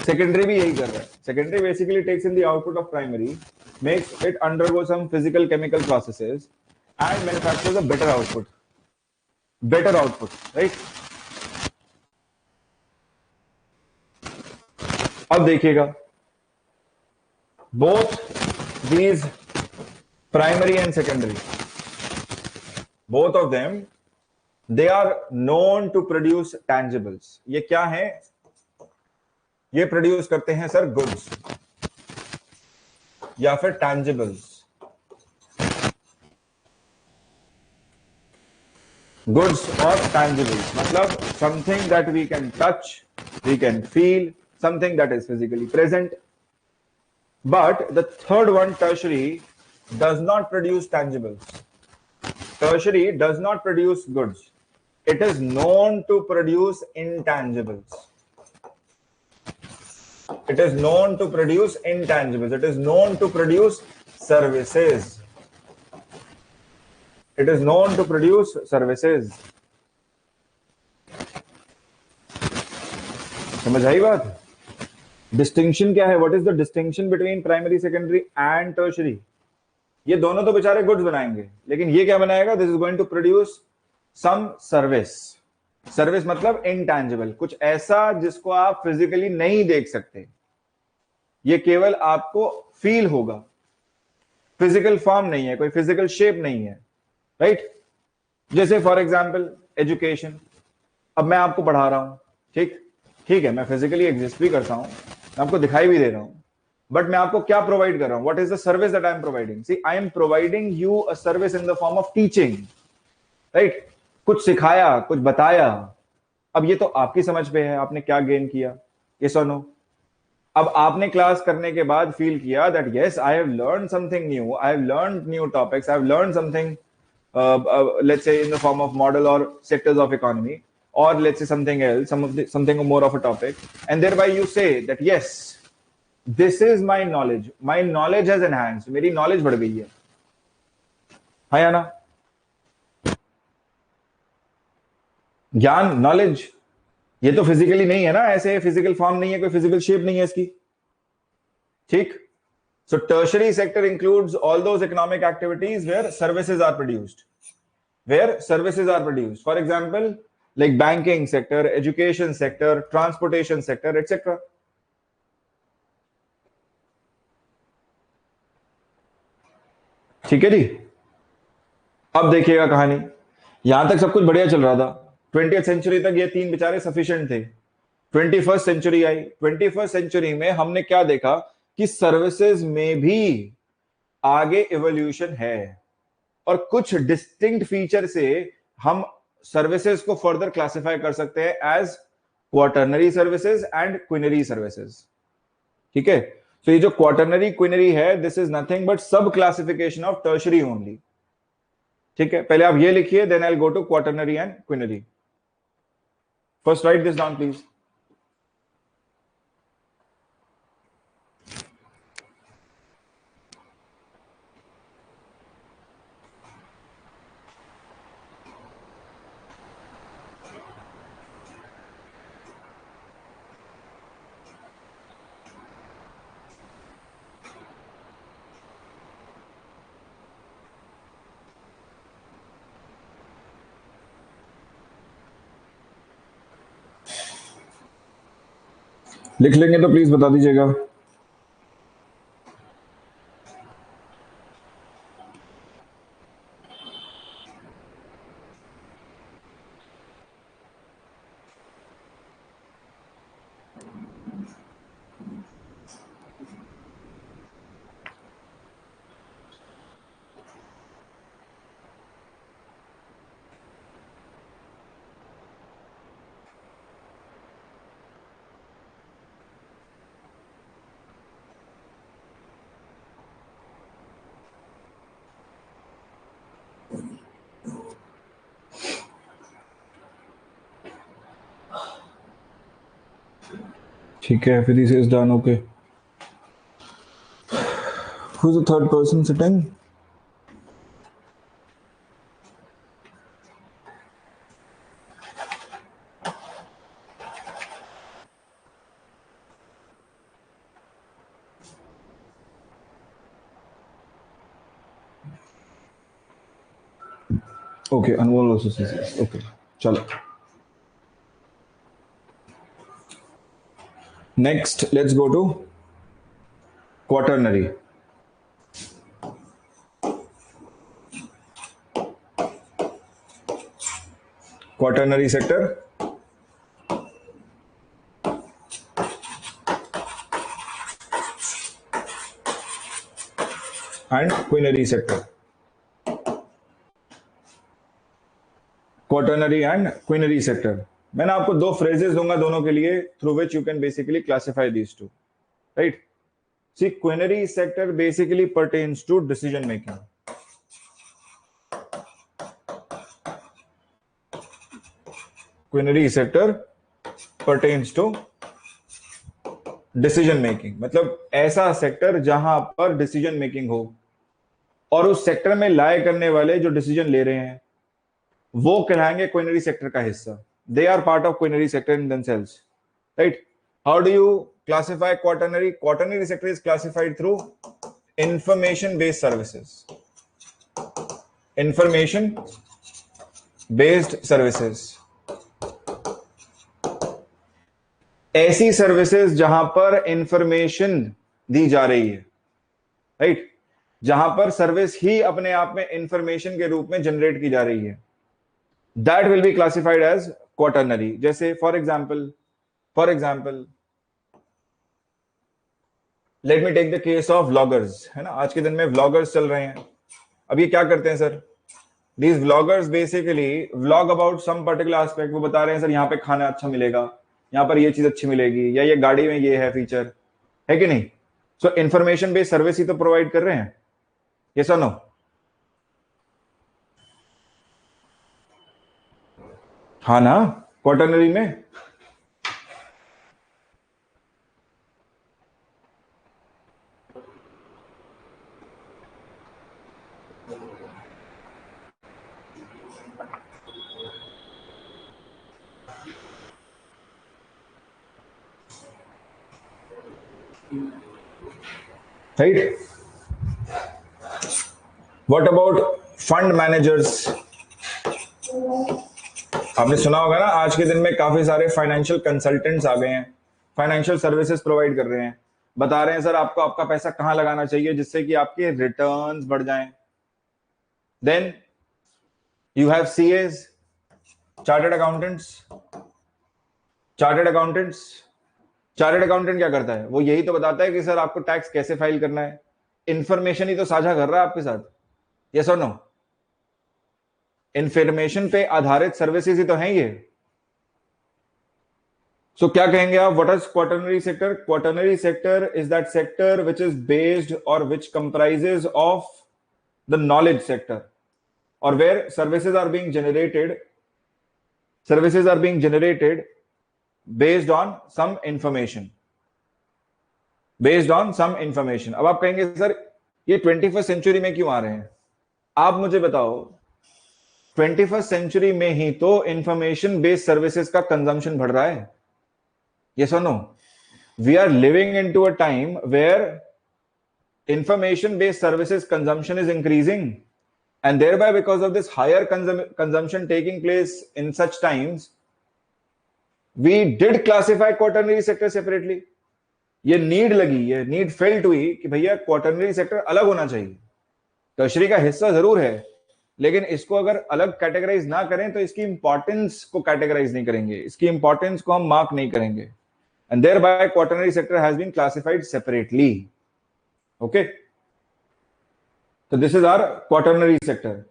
सेकेंडरी भी यही कर रहा है. Secondary basically takes in the output of primary, makes it undergo some physical chemical processes and manufactures a better output, right. अब देखिएगा, both these primary and secondary, both of them, they are known to produce tangibles. ये क्या है? ये produce करते हैं sir goods या फिर tangibles. Goods or tangibles, मतलब something that we can touch, we can feel, something that is physically present. But the third one, tertiary, does not produce tangibles. Tertiary does not produce goods. It is known to produce intangibles. It is known to produce intangibles. It is known to produce services. It is known to produce services. समझ आई बात? Distinction क्या है? What is the distinction between primary, secondary and tertiary? ये दोनों तो बेचारे goods बनाएंगे, लेकिन ये क्या बनाएगा? This is going to produce some service. Service मतलब इनटैंजिबल, कुछ ऐसा जिसको आप फिजिकली नहीं देख सकते, ये केवल आपको फील होगा. फिजिकल फॉर्म नहीं है, कोई फिजिकल शेप नहीं है, राइट. जैसे फॉर एग्जाम्पल एजुकेशन. अब मैं आपको पढ़ा रहा हूं, ठीक है, मैं फिजिकली एग्जिस्ट भी करता हूं, मैं आपको दिखाई भी दे रहा हूं, बट मैं आपको क्या प्रोवाइड कर रहा हूं? What is the service that I am providing? See, I am providing you a service in the form of teaching, right. कुछ सिखाया, कुछ बताया. अब ये तो आपकी समझ पे है, आपने क्या गेन किया, ये सुनो. अब आपने क्लास करने के बाद फील किया that yes, I have learn something new, I have learn new topics, I have learn something, let's say in the form of model or sectors of economy, or let's say something else, something more of a topic, and thereby you say that yes, this is my knowledge has enhanced, मेरी knowledge बढ़ गई है. है ना? ज्ञान, knowledge, ये तो physically नहीं है ना, ऐसे फिजिकल फॉर्म नहीं है, कोई फिजिकल शेप नहीं है इसकी, ठीक. So tertiary sector includes all those economic activities where services are produced. For example, like banking sector, education sector, transportation sector, etc. ठीक है जी. अब देखिएगा कहानी, यहां तक सब कुछ बढ़िया चल रहा था. 20th सेंचुरी तक ये तीन बेचारे सफिशिएंट थे. 21st सेंचुरी आई. 21st सेंचुरी में हमने क्या देखा कि सर्विसेज में भी आगे इवोल्यूशन है, और कुछ डिस्टिंक्ट फीचर से हम सर्विसेज को फर्दर क्लासिफाई कर सकते हैं as quaternary services and quinary services. ठीक है. तो ये जो क्वाटरनरी क्विनरी है, this is nothing but sub classification of tertiary only. ठीक है, पहले आप ये लिखिए, then I will go to quaternary and quinary. First write this down please. लिख लेंगे तो प्लीज बता दीजिएगा। ठीक है, फिर is done. Okay, who's the third person sitting? Okay, Anmol also says yes. Okay, chalo. Next, let's go to quaternary. Quaternary sector and quinary sector. Quaternary and quinary sector. मैंने आपको दो फ्रेजेस दूंगा दोनों के लिए, through which you can basically classify these two, right? See, quinary sector basically pertains to decision making. Quinary sector pertains to decision making, मतलब ऐसा sector जहां पर डिसीजन मेकिंग हो और उस सेक्टर में लाए करने वाले जो डिसीजन ले रहे हैं वो कहलाएंगे क्विनरी सेक्टर का हिस्सा। They are part of quinary sector in themselves, right? How do you classify quaternary? Quaternary sector is classified through information based services. Information based services, ऐसी सर्विसेज जहां पर इंफॉर्मेशन दी जा रही है, राइट? जहां पर सर्विस ही अपने आप में इंफॉर्मेशन के रूप में जनरेट की जा रही है, that will be classified as quaternary. जैसे for example let me take the case of vloggers, है ना? आज के दिन में व्लॉगर्स चल रहे हैं। अब ये क्या करते हैं sir? These vloggers basically vlog about some particular aspect. वो बता रहे हैं सर यहाँ पे खाना अच्छा मिलेगा, यहाँ पर ये चीज अच्छी मिलेगी, या ये गाड़ी में ये है फीचर, है कि नहीं? सो इंफॉर्मेशन बेस्ड सर्विस ही तो प्रोवाइड कर रहे हैं, यस और नो? हाँ ना, क्वाटर्नरी में। Right? What about fund managers? आपने सुना होगा ना, आज के दिन में काफी सारे फाइनेंशियल कंसल्टेंट्स आ गए हैं, फाइनेंशियल सर्विसेज प्रोवाइड कर रहे हैं, बता रहे हैं सर आपको आपका पैसा कहां लगाना चाहिए जिससे कि आपके रिटर्न्स बढ़ जाएं। Then you have CS, chartered accountants. Chartered accountant क्या करता है? वो यही तो बताता है कि सर आपको टैक्स कैसे फाइल करना है, इंफॉर्मेशन ही तो साझा कर रहा है आपके साथ, यस और नो? इंफॉर्मेशन पे आधारित सर्विसेज ही तो हैं ये। सो क्या कहेंगे आप? What is quaternary sector? Quaternary sector is that sector which is based or which comprises of the knowledge sector, और where services are being generated based on some information. अब आप कहेंगे सर ये 21st सेंचुरी में क्यों आ रहे हैं? आप मुझे बताओ, 21st सेंचुरी में ही तो इंफॉर्मेशन बेस्ड सर्विसेज का कंजम्पशन बढ़ रहा है, yes or no? We are living into a time where information based services consumption is increasing, and thereby because of this higher consumption taking place in such times, we did classify quaternary sector separately. ये need लगी, ये need felt हुई कि भैया quaternary sector अलग होना चाहिए, tertiary का हिस्सा जरूर है, लेकिन इसको अगर अलग कैटेगराइज ना करें तो इसकी इंपॉर्टेंस को कैटेगराइज नहीं करेंगे, इसकी इंपॉर्टेंस को हम मार्क नहीं करेंगे, and thereby quaternary sector has been classified separately. Okay, तो this is our quaternary sector.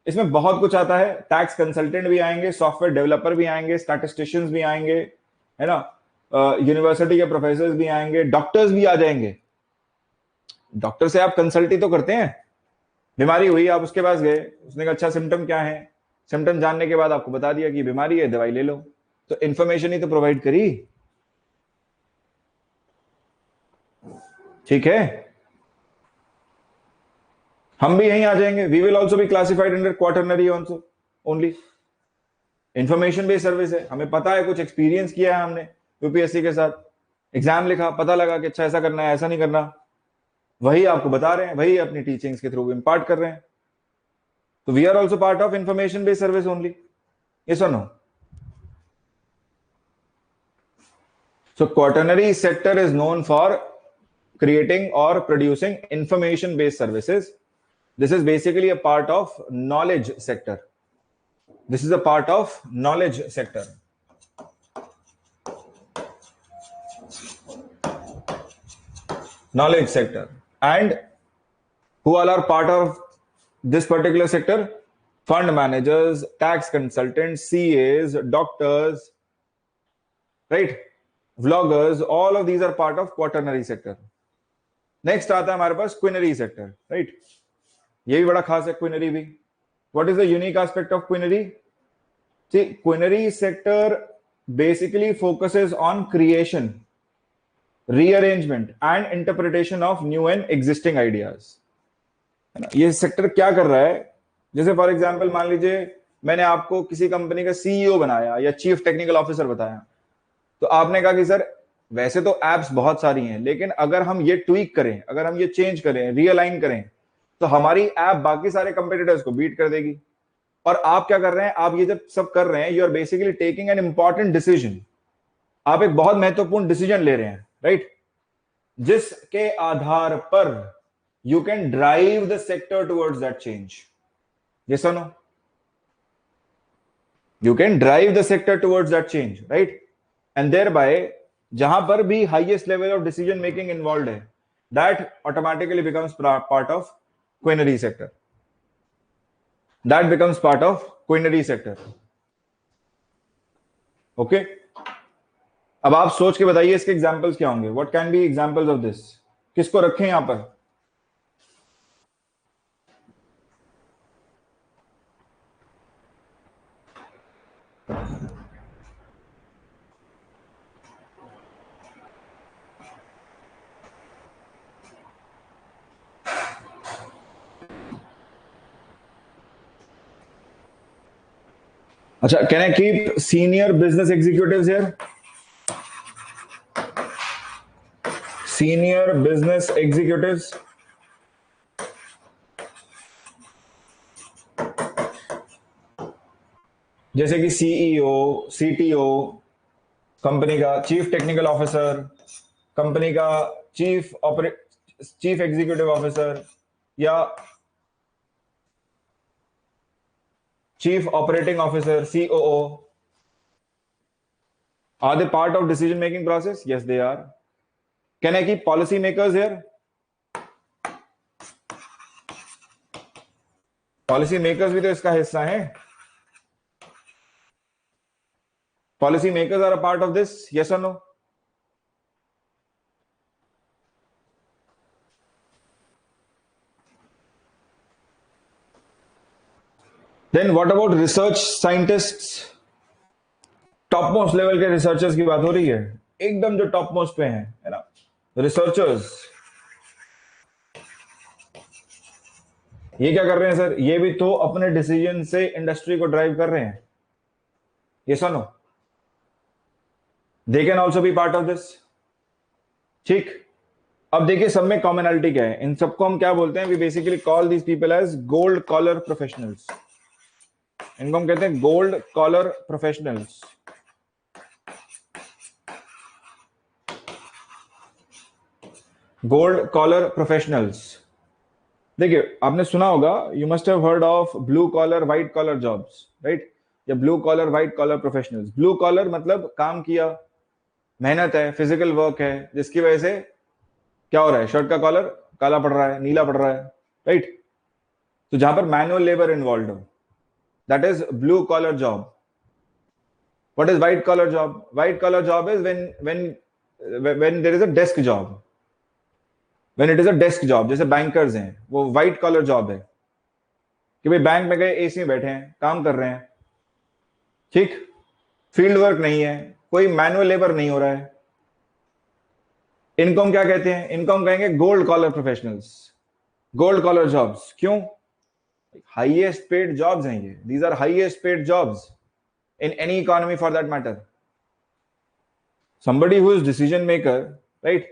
इसमें बहुत कुछ आता है, टैक्स कंसल्टेंट भी आएंगे, सॉफ्टवेयर डेवलपर भी आएंगे, स्टैटिस्टिशियंस भी आएंगे, है ना, यूनिवर्सिटी के प्रोफेसर भी आएंगे, डॉक्टर्स भी आ जाएंगे। डॉक्टर से आप कंसल्ट ही तो करते हैं, बीमारी हुई आप उसके पास गए, उसने कहा अच्छा सिम्टम क्या है, सिम्टम जानने के बाद आपको बता दिया कि बीमारी है, दवाई ले लो, तो इंफॉर्मेशन ही तो प्रोवाइड करी। ठीक है, हम भी यहीं आ जाएंगे, we will also be classified under quaternary also only. Information based service है, हमें पता है, कुछ एक्सपीरियंस किया है हमने यूपीएससी के साथ, एग्जाम लिखा, पता लगा कि अच्छा ऐसा करना है, ऐसा नहीं करना, वही आपको बता रहे हैं, वही अपनी टीचिंग्स के थ्रू इम्पार्ट कर रहे हैं। तो we are also part of information based service only, yes or no? So quaternary sector is known for creating or producing information based services. This is basically a part of knowledge sector. This is a part of knowledge sector. Knowledge sector. And who all are part of this particular sector? Fund managers, tax consultants, CAs, doctors, right? Vloggers, all of these are part of quaternary sector. Next आता है हमारे पास quinary sector, right? ये भी बड़ा खास है quinary भी। What is the unique aspect of quinary? See, quinary sector basically focuses on creation, rearrangement and interpretation of new and existing ideas. ये सेक्टर क्या कर रहा है? जैसे फॉर एग्जांपल मान लीजिए मैंने आपको किसी कंपनी का सीईओ बनाया या चीफ टेक्निकल ऑफिसर बताया, तो आपने कहा कि सर वैसे तो एप्स बहुत सारी हैं, लेकिन अगर हम ये ट्वीक करें, अगर हम ये चेंज करें, रीअलाइन करें, तो हमारी ऐप बाकी सारे कंपेटिटर्स को बीट कर देगी। और आप क्या कर रहे हैं? आप ये जब सब कर रहे हैं, you are basically taking an important decision. आप एक बहुत महत्वपूर्ण डिसीजन ले रहे हैं, राइट? जिसके आधार पर you can drive the sector towards that change. Yes or no? You can drive the sector towards that change, right? And thereby जहां पर भी highest level of decision making involve है, that automatically becomes part of quinary sector. That becomes part of quinary sector. Okay, अब आप सोच के बताइए इसके एग्जांपल्स क्या होंगे? What can be examples of this? किसको रखें यहां पर? अच्छा, can I keep senior business executives here? Senior business executives, जैसे कि सीईओ, सीटीओ, कंपनी का चीफ टेक्निकल ऑफिसर, कंपनी का चीफ एग्जीक्यूटिव ऑफिसर या Chief Operating Officer, COO, are they part of decision making process? Yes, they are. Can I keep policy makers here? Policy makers भी तो इसका हिस्सा है. Policy makers are a part of this, yes or no? Then what about research scientists? Top most level के researchers की बात हो रही है, एकदम जो टॉप मोस्ट पे हैं, है ना, रिसर्चर्स. ये क्या कर रहे हैं सर? ये भी तो अपने डिसीजन से इंडस्ट्री को ड्राइव कर रहे हैं. ये सुनो, they can also be part of this. ठीक, अब देखिए सब में कॉमनैलिटी क्या है. इन सबको हम क्या बोलते हैं? We basically call these people as gold collar professionals. इनको हम कहते हैं gold collar professionals. Gold collar professionals, देखिए आपने सुना होगा, you must have heard of blue collar white collar jobs, right? या blue collar white collar professionals. Blue collar मतलब काम किया, मेहनत है, फिजिकल वर्क है, जिसकी वजह से क्या हो रहा है, शर्ट का कॉलर काला पड़ रहा है, नीला पड़ रहा है, राइट? तो जहां पर मैनुअल लेबर इन्वॉल्व हो, that is blue collar job. What is white collar job? White collar job is when there is a desk job. When it is a desk job, जैसे बैंकर्स हैं, वो white collar job है कि भाई bank में गए, AC में बैठे हैं, काम कर रहे हैं, ठीक? फील्ड वर्क नहीं है, कोई मैनुअल लेबर नहीं हो रहा है। इनको हम क्या कहते हैं? इनको हम कहेंगे gold collar professionals, gold collar jobs. क्यों? हाईएस्ट पेड जॉब्स हैं ये, these are highest paid jobs in any economy for that matter. Somebody who is decision maker, right?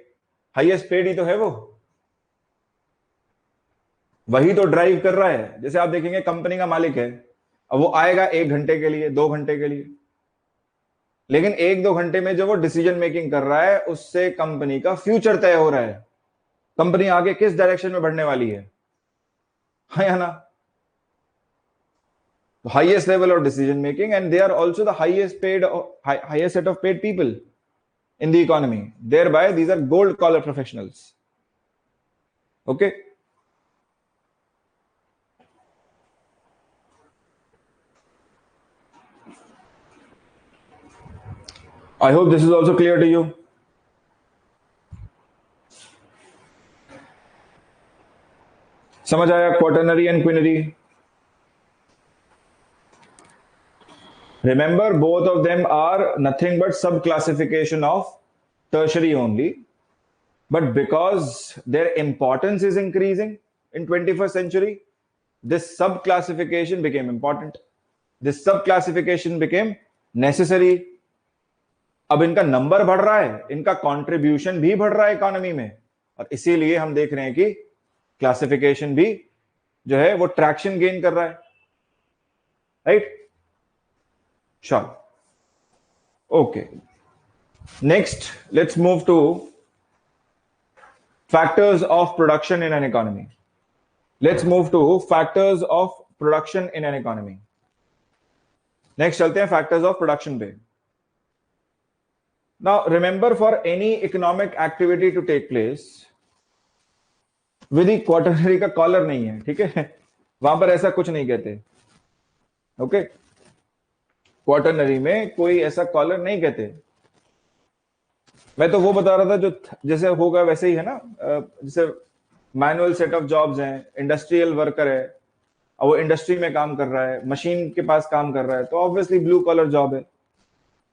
Highest paid ही तो है वो, वही तो ड्राइव कर रहा है। जैसे आप देखेंगे कंपनी का मालिक है, अब वो आएगा 1 घंटे के लिए, 2 घंटे के लिए, लेकिन 1-2 घंटे में जो वो डिसीजन मेकिंग कर रहा है, उससे कंपनी का फ्यूचर तय हो रहा है, कंपनी आगे किस डायरेक्शन में बढ़ने वाली है या ना? Highest level of decision making, and they are also the highest set of paid people in the economy. Thereby these are gold collar professionals. Okay, I hope this is also clear to you. समझ आया quaternary and quinary? Remember, both of them are nothing but sub-classification of tertiary only. But because their importance is increasing in 21st century, this sub-classification became important. This sub-classification became necessary. अब इनका number बढ़ रहा है, इनका contribution भी बढ़ रहा है इकोनॉमी में, और इसीलिए हम देख रहे हैं कि क्लासिफिकेशन भी जो है वो ट्रैक्शन गेन कर रहा है, right? Sure. Okay. Next, let's move to factors of production in an economy. Let's move to factors of production in an economy. Next, चलते हैं factors of production पे. Now, remember, for any economic activity to take place, Vidhi quarterly का collar नहीं है, ठीक है? वहां पर ऐसा कुछ नहीं कहते, ओके? क्वार्टरनरी में कोई ऐसा कॉलर नहीं कहते। मैं तो वो बता रहा था जो जैसे होगा वैसे ही है ना, जैसे मैनुअल सेट ऑफ जॉब्स हैं, इंडस्ट्रियल वर्कर है, और वो इंडस्ट्री में काम कर रहा है, मशीन के पास काम कर रहा है, तो ऑब्वियसली ब्लू कॉलर जॉब है,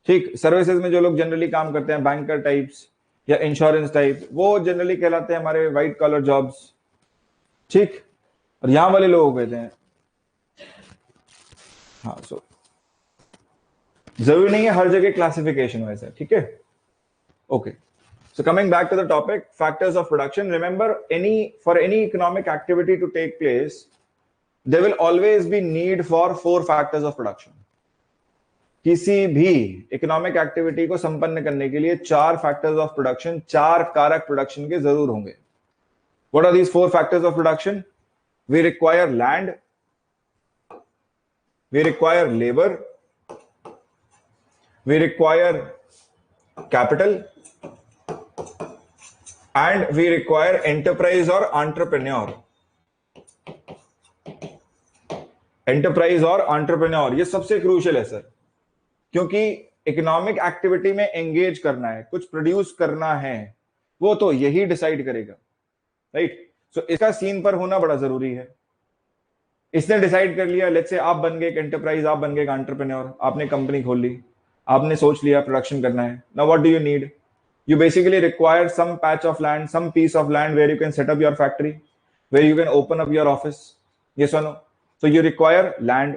ठीक? सर्विसेज में जो लोग जनरली काम करते हैं, बैंकर टाइप्स या इंश्योरेंस टाइप, वो जनरली कहलाते हैं हमारे व्हाइट कॉलर जॉब्स, ठीक? और यहां वाले लोग कहते हैं, हाँ, सो जरूरी नहीं है हर जगह क्लासिफिकेशन वैसे, ठीक है? Okay, so coming back to the topic, factors of production. Remember, for any economic activity to take place, there will always be need for 4 factors of production. किसी भी इकोनॉमिक एक्टिविटी को संपन्न करने के लिए 4 फैक्टर्स ऑफ प्रोडक्शन, 4 कारक production के जरूर होंगे। What are these 4 factors of production? We require land, we require labor, we require capital, and we require enterprise or entrepreneur. Enterprise और एंटरप्रेन्योर, ये सबसे क्रूशियल है सर, क्योंकि इकोनॉमिक एक्टिविटी में एंगेज करना है, कुछ प्रोड्यूस करना है, वो तो यही डिसाइड करेगा, राइट? सो इसका सीन पर होना बड़ा जरूरी है। इसने डिसाइड कर लिया, लेट्स से आप बन गए एक एंटरप्राइज, आप बन गए एक एंटरप्रेन्योर, आपने कंपनी खोल ली, आपने सोच लिया प्रोडक्शन करना है। Now what do you need? You basically require some patch of land, some piece of land where you can set up your factory, where you can open up your office. Yes or no? So you require land.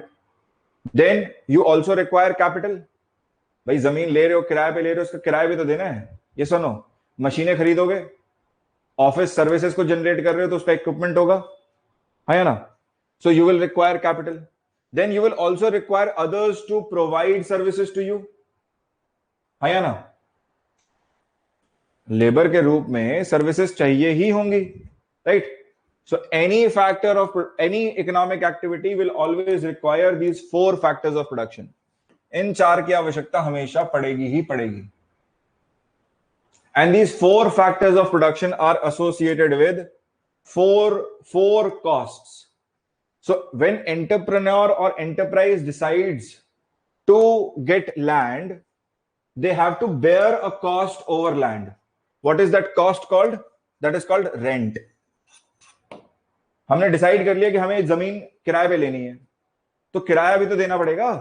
Then you also require capital. भाई जमीन ले रहे हो, किराए पे ले रहे हो, उसका किराया भी तो देना है। Yes or no? मशीनें खरीदोगे, ऑफिस सर्विसेज को जनरेट कर रहे हो, तो उसका इक्विपमेंट होगा, है ना? So you will require capital. Then you will also require others to provide services to you, है ना? लेबर के रूप में सर्विसेज चाहिए ही होंगी, right? So any factor of any economic activity will always require these 4 factors of production. इन 4 की आवश्यकता हमेशा पड़ेगी ही पड़ेगी. And these 4 factors of production are associated with four costs. So when entrepreneur or enterprise decides to get land, they have to bear a cost over land. What is that cost called? That is called rent. हमने decide कर लिया कि हमें जमीन किराए पे लेनी है, तो किराया भी तो देना पड़ेगा.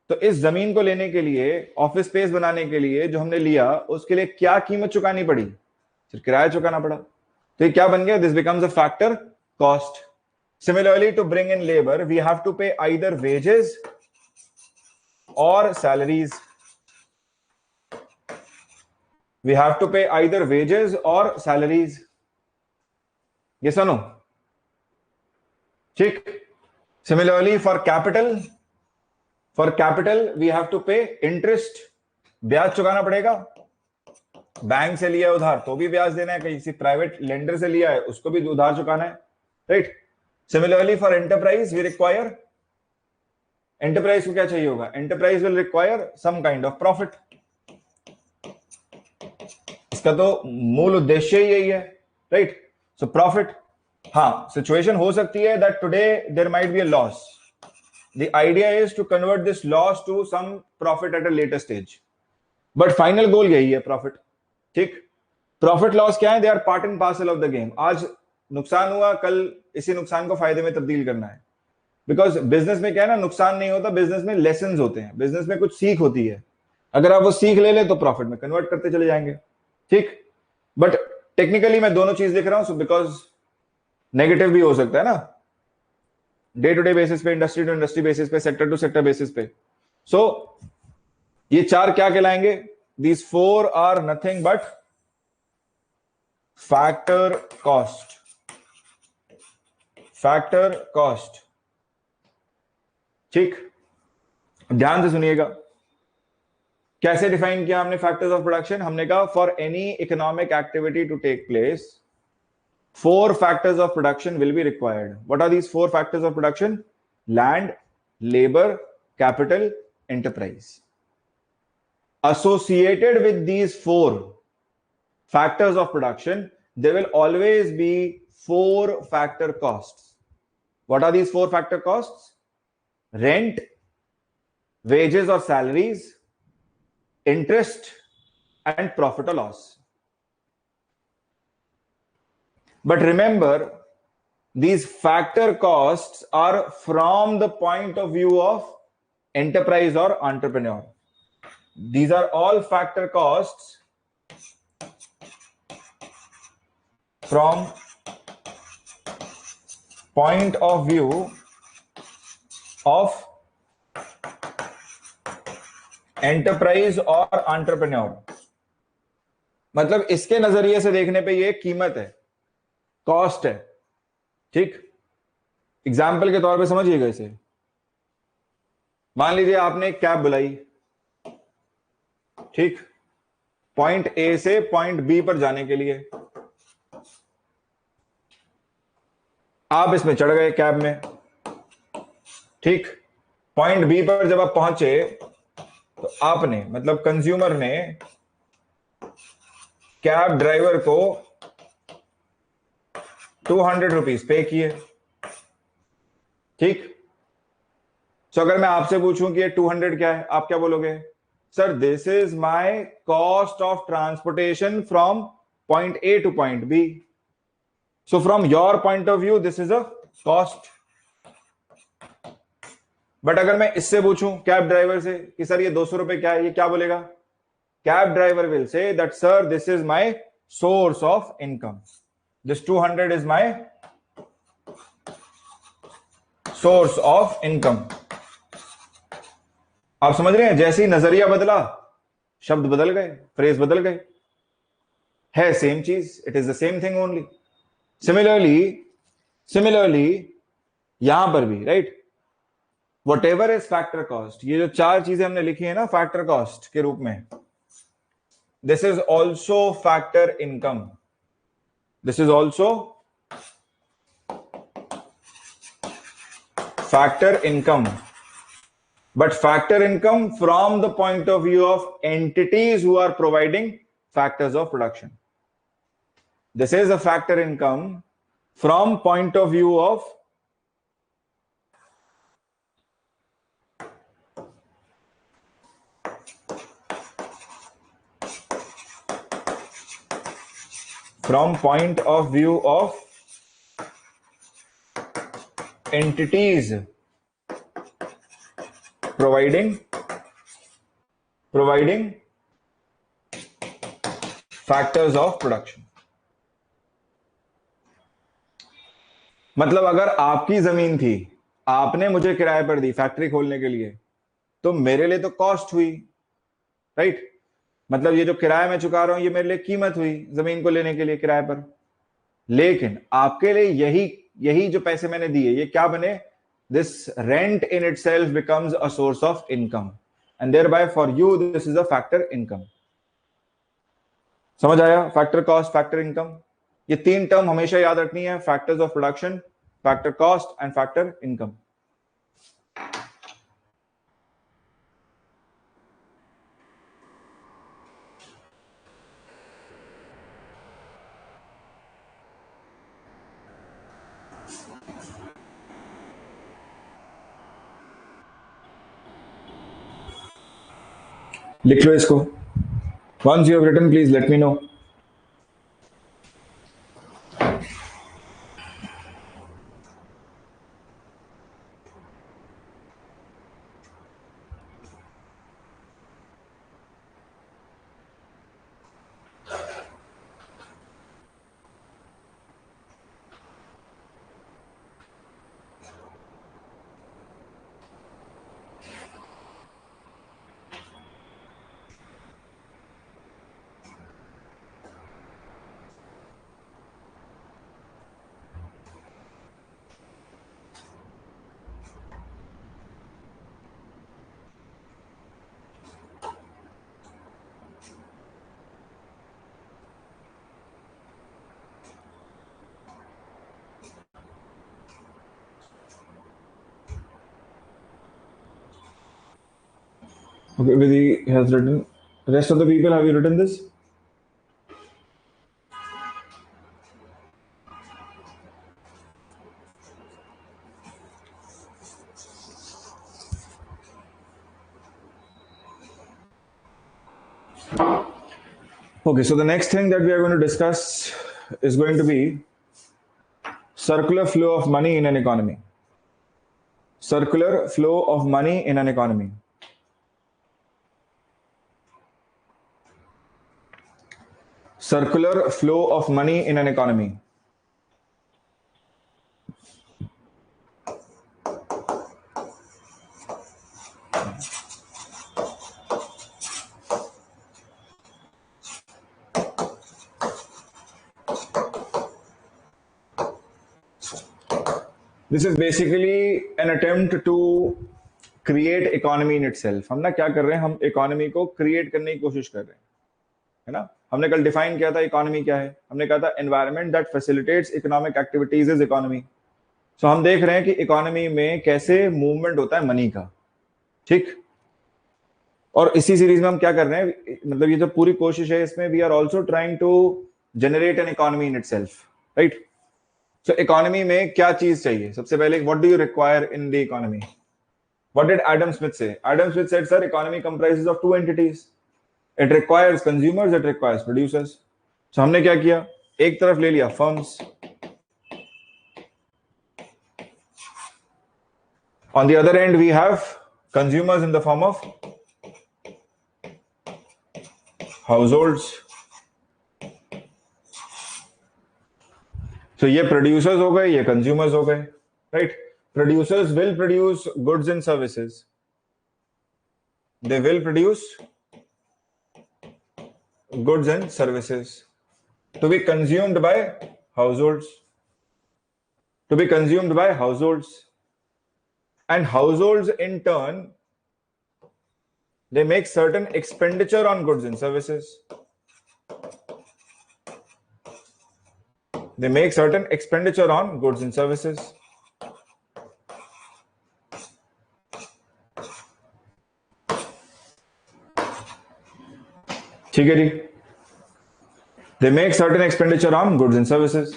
तो इस जमीन को लेने के लिए, ऑफिस स्पेस बनाने के लिए जो हमने लिया, उसके लिए क्या कीमत चुकानी पड़ी? सिर्फ किराया चुकाना पड़ा. तो ये क्या बन गया? This becomes a factor cost. Similarly to bring in labour we have to pay either wages or salaries. We have to pay either wages or salaries. ये सुनो, ठीक. Similarly for capital we have to pay interest. ब्याज चुकाना पड़ेगा. Bank से लिया है उधार तो भी ब्याज देना है, कहीं किसी प्राइवेट लेंडर से लिया है उसको भी उधार चुकाना है, right? Similarly for enterprise we require, enterprise को क्या चाहिए होगा? Enterprise will require some kind of profit. इसका तो मूल उद्देश्य ही यही है, राइट? So profit. हाँ, सिचुएशन हो सकती है that today there might be a loss. The idea is to convert this loss to some profit at a later stage. But final goal यही है, profit. ठीक? Profit loss क्या है? They are part and parcel of the game. आज नुकसान हुआ, कल इसी नुकसान को फायदे में तब्दील करना है. Because बिजनेस में क्या है ना, नुकसान नहीं होता, बिजनेस में लेसन्स होते हैं, बिजनेस में कुछ सीख होती है. अगर आप वो सीख ले लें तो प्रॉफिट में कन्वर्ट करते चले जाएंगे. ठीक? बट टेक्निकली मैं दोनों चीज लिख रहा हूं, बिकॉज नेगेटिव भी हो सकता है ना, डे टू डे बेसिस पे, इंडस्ट्री टू इंडस्ट्री बेसिस पे, सेक्टर टू सेक्टर बेसिस पे. सो ये 4 क्या कहलाएंगे? These 4 are nothing but factor cost. Factor cost. ठीक, ध्यान से सुनिएगा. कैसे डिफाइन किया हमने फैक्टर्स ऑफ प्रोडक्शन? हमने कहा for any economic activity to take place, 4 factors of production will be required. What are these 4 factors of production? Land, labor, capital, enterprise. Associated with these 4 factors of production, there will always be 4 factor costs. What are these 4 factor costs? Rent, wages or salaries, interest, and profit or loss. But remember, these factor costs are from the point of view of enterprise or entrepreneur. These are all factor costs from point of view of enterprise और entrepreneur. मतलब इसके नजरिए से देखने पे ये कीमत है, कॉस्ट है. ठीक, एग्जाम्पल के तौर पे समझिएगा इसे. मान लीजिए आपने एक कैब बुलाई, ठीक, पॉइंट ए से पॉइंट बी पर जाने के लिए. आप इसमें चढ़ गए कैब में, ठीक. पॉइंट बी पर जब आप पहुंचे तो आपने, मतलब कंज्यूमर ने, कैब ड्राइवर को 200 रुपीज पे किए. ठीक. तो अगर मैं आपसे पूछूं कि ये 200 क्या है, आप क्या बोलोगे? Sir, this is my cost of transportation from point A to point B. So from your point of view this is a cost. But अगर मैं इससे पूछूं कैब ड्राइवर से कि सर ये 200 रुपए क्या है, ये क्या बोलेगा? Cab driver will say that sir this is my source of income. This 200 is my source of income. आप समझ रहे हैं? जैसे ही नजरिया बदला, शब्द बदल गए, फ्रेज बदल गए. है सेम चीज, it is the same thing only. Similarly यहां पर भी, right, what ever is factor cost. ये जो 4 चीजें हमने लिखी है ना फैक्टर कॉस्ट के रूप में, This is also factor income. This is also factor income. But factor income from the point of view of entities who are providing factors of production. This is a factor income from point of view of entities providing factors of production. मतलब अगर आपकी जमीन थी, आपने मुझे किराए पर दी factory खोलने के लिए, तो मेरे लिए तो कॉस्ट हुई, राइट? मतलब ये जो किराया मैं चुका रहा हूं, ये मेरे लिए कीमत हुई जमीन को लेने के लिए किराए पर। लेकिन आपके लिए यही जो पैसे मैंने दिए, ये क्या बने? This rent in itself becomes a source of income, and thereby for you this is a factor income. समझ आया? फैक्टर कॉस्ट, फैक्टर इनकम, ये तीन टर्म हमेशा याद रखनी है, factors of production, factor cost and factor income. लिख लो इसको। Once you have written, please let me know. Okay, Vidhi has written. Rest of the people, have you written this? Okay, so the next thing that we are going to discuss is going to be circular flow of money in an economy. Circular flow of money in an economy. Circular flow of money in an economy. This is basically an attempt to create economy in itself. हम ना क्या कर रहे हैं, हम economy को create करने की कोशिश कर रहे हैं, है ना? हमने कल डिफाइन किया था इकोनॉमी क्या है, हमने कहा था environment that facilitates economic activities is economy. So हम देख रहे हैं कि इकोनॉमी में कैसे मूवमेंट होता है मनी का, ठीक? और इसी सीरीज में हम क्या कर रहे हैं, मतलब ये जो पूरी कोशिश है इसमें we are also trying to generate an economy in itself, right? So economy में क्या चीज चाहिए? सबसे पहले what do you require in the economy? What did Adam Smith say? Adam Smith said, sir, economy comprises of two entities. It requires consumers, it requires producers. So हमने क्या किया? एक तरफ ले लिया firms. On the other end, we have consumers in the form of households. So ये producers हो गए, ये consumers हो गए, right? Producers will produce goods and services. They will produce goods and services to be consumed by households. To be consumed by households. And households in turn, they make certain expenditure on goods and services. They make certain expenditure on goods and services. ठीक है जी. They make certain expenditure on goods and services.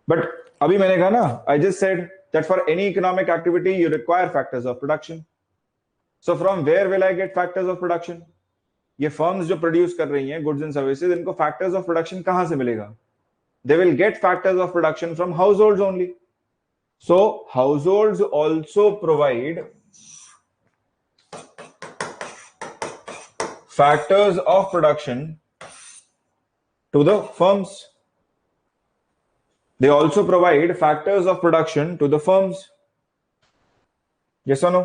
But अभी मैंने कहा ना, I just said that for any economic activity you require factors of production. So from where will I get factors of production? ये firms जो produce कर रही हैं goods and services, इनको factors of production कहाँ से मिलेगा? They will get factors of production from households only. So households also provide factors of production to the firms. They also provide factors of production to the firms. Yes or no?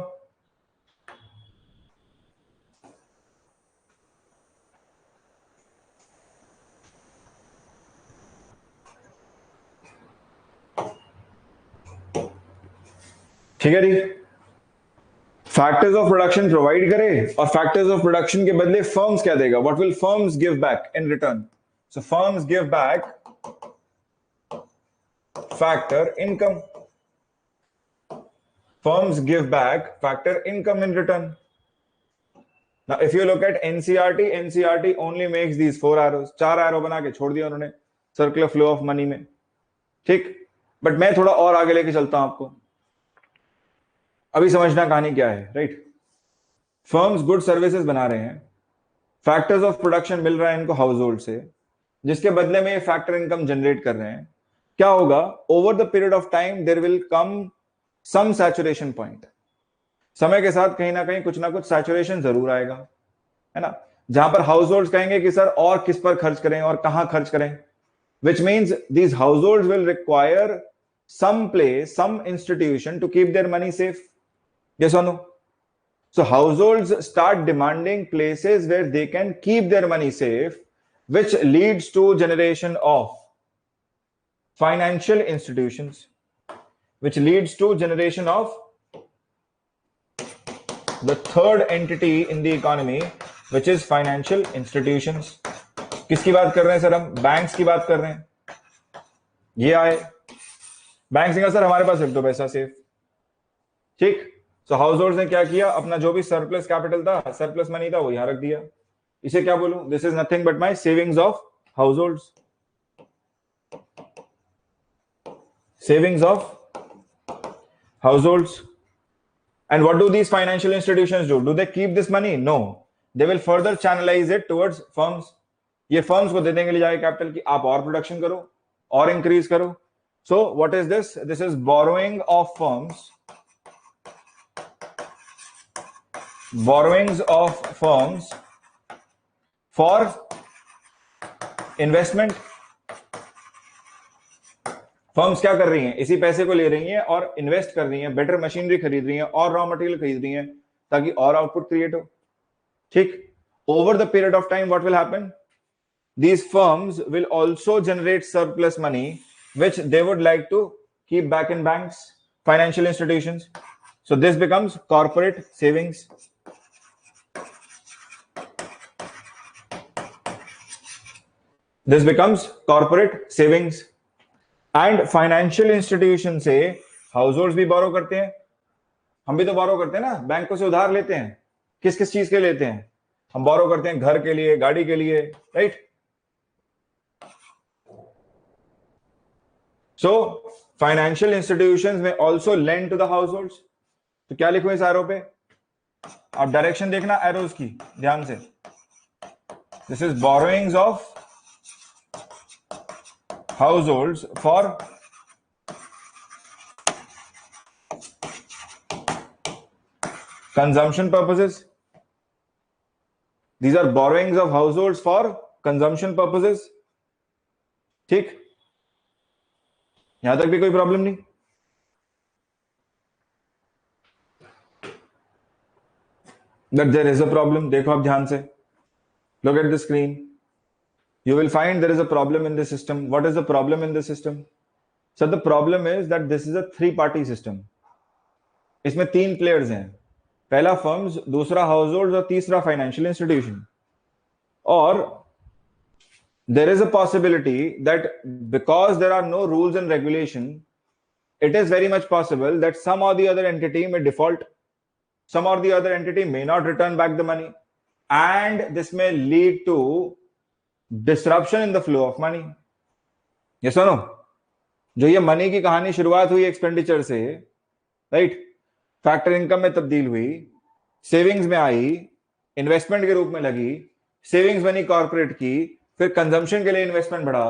ठीक है जी. Factors of production provide करे और factors of production के बदले firms क्या देगा? What will firms give back in return? So firms give back factor income. Firms give back factor income in return. Now, if you look at NCERT only makes these 4 arrows. 4 arrow बना के छोड़ दिया उन्होंने circular flow of money में. ठीक, but मैं थोड़ा और आगे लेके चलता हूं आपको. अभी समझना कहानी क्या है, राइट? फर्म्स गुड सर्विसेज बना रहे हैं, फैक्टर्स ऑफ प्रोडक्शन मिल रहा है इनको हाउस होल्ड से, जिसके बदले में ये फैक्टर इनकम जनरेट कर रहे हैं. क्या होगा? Over the period of time there will come some saturation point. समय के साथ कहीं ना कहीं कुछ ना कुछ सैचुरेशन जरूर आएगा, है ना? जहां पर हाउस होल्ड कहेंगे कि सर और किस पर खर्च करें और कहां खर्च करें, which means these households will require some place, some institution to keep their money safe. Yes or no? So households start demanding places where they can keep their money safe, which leads to generation of financial institutions, which leads to generation of the third entity in the economy, which is financial institutions. किसकी बात कर रहे हैं sir? हम banks की बात कर रहे हैं. ये आए बैंक से, सर हमारे पास रख दो पैसा सेफ. ठीक. सो हाउस होल्ड ने क्या किया? अपना जो भी सरप्लस कैपिटल था, सरप्लस मनी था, वो यहां रख दिया. इसे क्या बोलूं? This is nothing but my savings of house holds. Savings of households. And what do these financial institutions do? Do they keep this money? No. They will further channelize it towards firms. ये firms को दे देंगे ले जाके capital की, आप और production करो और इंक्रीज करो. So what is this? This is borrowing of firms. Borrowings of firms for investment. Firms क्या कर रही हैं? इसी पैसे को ले रही हैं और इन्वेस्ट कर रही हैं, बेटर मशीनरी खरीद रही हैं और रॉ मटेरियल खरीद रही हैं ताकि और आउटपुट क्रिएट हो. ठीक. Over the period of time what will happen? These firms will also generate surplus money which they would like to keep back in banks, financial institutions. So this becomes corporate savings. This becomes corporate savings. And financial institution से household भी borrow करते हैं. हम भी तो बोरो करते हैं ना, बैंकों से उधार लेते हैं. किस किस चीज के लेते हैं? हम बोरो करते हैं घर के लिए, गाड़ी के लिए, राइट? सो फाइनेंशियल इंस्टीट्यूशंस में also lend to the households. तो क्या लिखो इस एरो पे? आप डायरेक्शन देखना एरोज की ध्यान से. This is borrowings of households for consumption purposes. These are borrowings of households for consumption purposes. ठीक. यहां तक भी कोई प्रॉब्लम नहीं? But there is a problem. देखो आप ध्यान से. Look at the screen. You will find there is a problem in the system. What is the problem in the system? So the problem is that this is a 3-party system. इसमें 3 players हैं. पहला firms, दूसरा house hold और तीसरा financial institution. और there is a possibility that because there are no rules and regulation, it is very much possible that some or the other entity may default, some or the other entity may not return back the money, and this may lead to disruption in the flow of money. yes or no? जो ये money की कहानी शुरुआत हुई expenditure से, right, factor income में तब्दील हुई, सेविंग्स में आई, इन्वेस्टमेंट के रूप में लगी, सेविंग्स बनी कॉर्पोरेट की, फिर कंजम्पशन के लिए इन्वेस्टमेंट बढ़ा,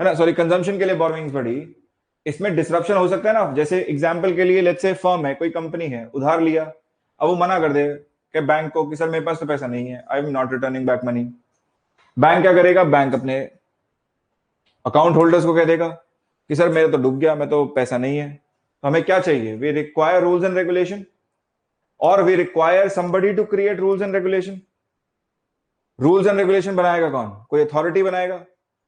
है ना, सॉरी कंजम्पशन के लिए बोरोइंग्स बढ़ी, इसमें डिसरप्शन हो सकता है ना. जैसे एग्जांपल के लिए लेट्स से फर्म है, कोई कंपनी है, उधार लिया, अब वो मना कर दे कि बैंक को कि सर मेरे पास तो पैसा नहीं है, I am not returning back money. Bank क्या करेगा? बैंक अपने अकाउंट होल्डर्स को कह देगा कि सर मेरा तो डूब गया, मैं तो पैसा नहीं है. तो हमें क्या चाहिए? We require rules and regulation, और we require somebody to create rules and regulation. Rules and regulation बनाएगा कौन? कोई अथॉरिटी बनाएगा,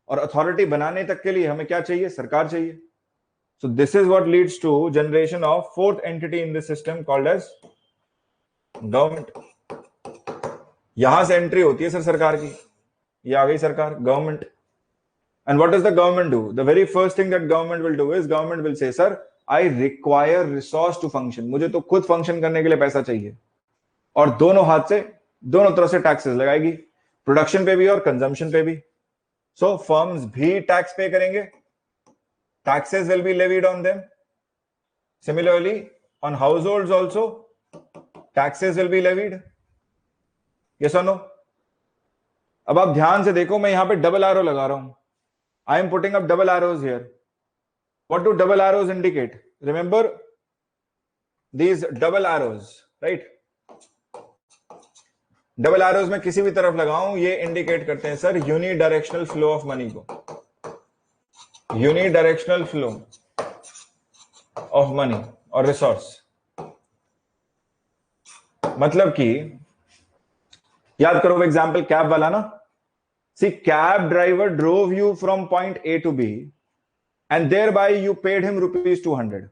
और अथॉरिटी बनाने तक के लिए हमें क्या चाहिए? सरकार चाहिए. So this is what leads to generation of fourth entity in the system called as government. यहां से एंट्री होती है सर सरकार की. ये आ गई सरकार, government. And what does the government do? The very first thing that government will do is government will say, sir, I require resource to function. मुझे तो खुद फंक्शन करने के लिए पैसा चाहिए. और दोनों हाथ से, दोनों तरफ से टैक्सेस लगाएगी, प्रोडक्शन पे भी और कंजम्पशन पे भी. सो फर्म्स भी टैक्स पे करेंगे, taxes will be levied on them. Similarly, on households also, taxes will be levied. Yes or no? अब आप ध्यान से देखो, मैं यहां पे डबल एरो लगा रहा हूं. I am putting up double arrows here. What do double arrows indicate? Remember these double arrows, right? Double arrows में किसी भी तरफ लगाऊं, ये इंडिकेट करते हैं sir unidirectional flow of money को. यूनिडायरेक्शनल फ्लो ऑफ मनी और रिसोर्स. मतलब कि याद करो एग्जांपल कैब वाला ना. सी, cab driver drove you from point A to B and thereby you paid him ₹200.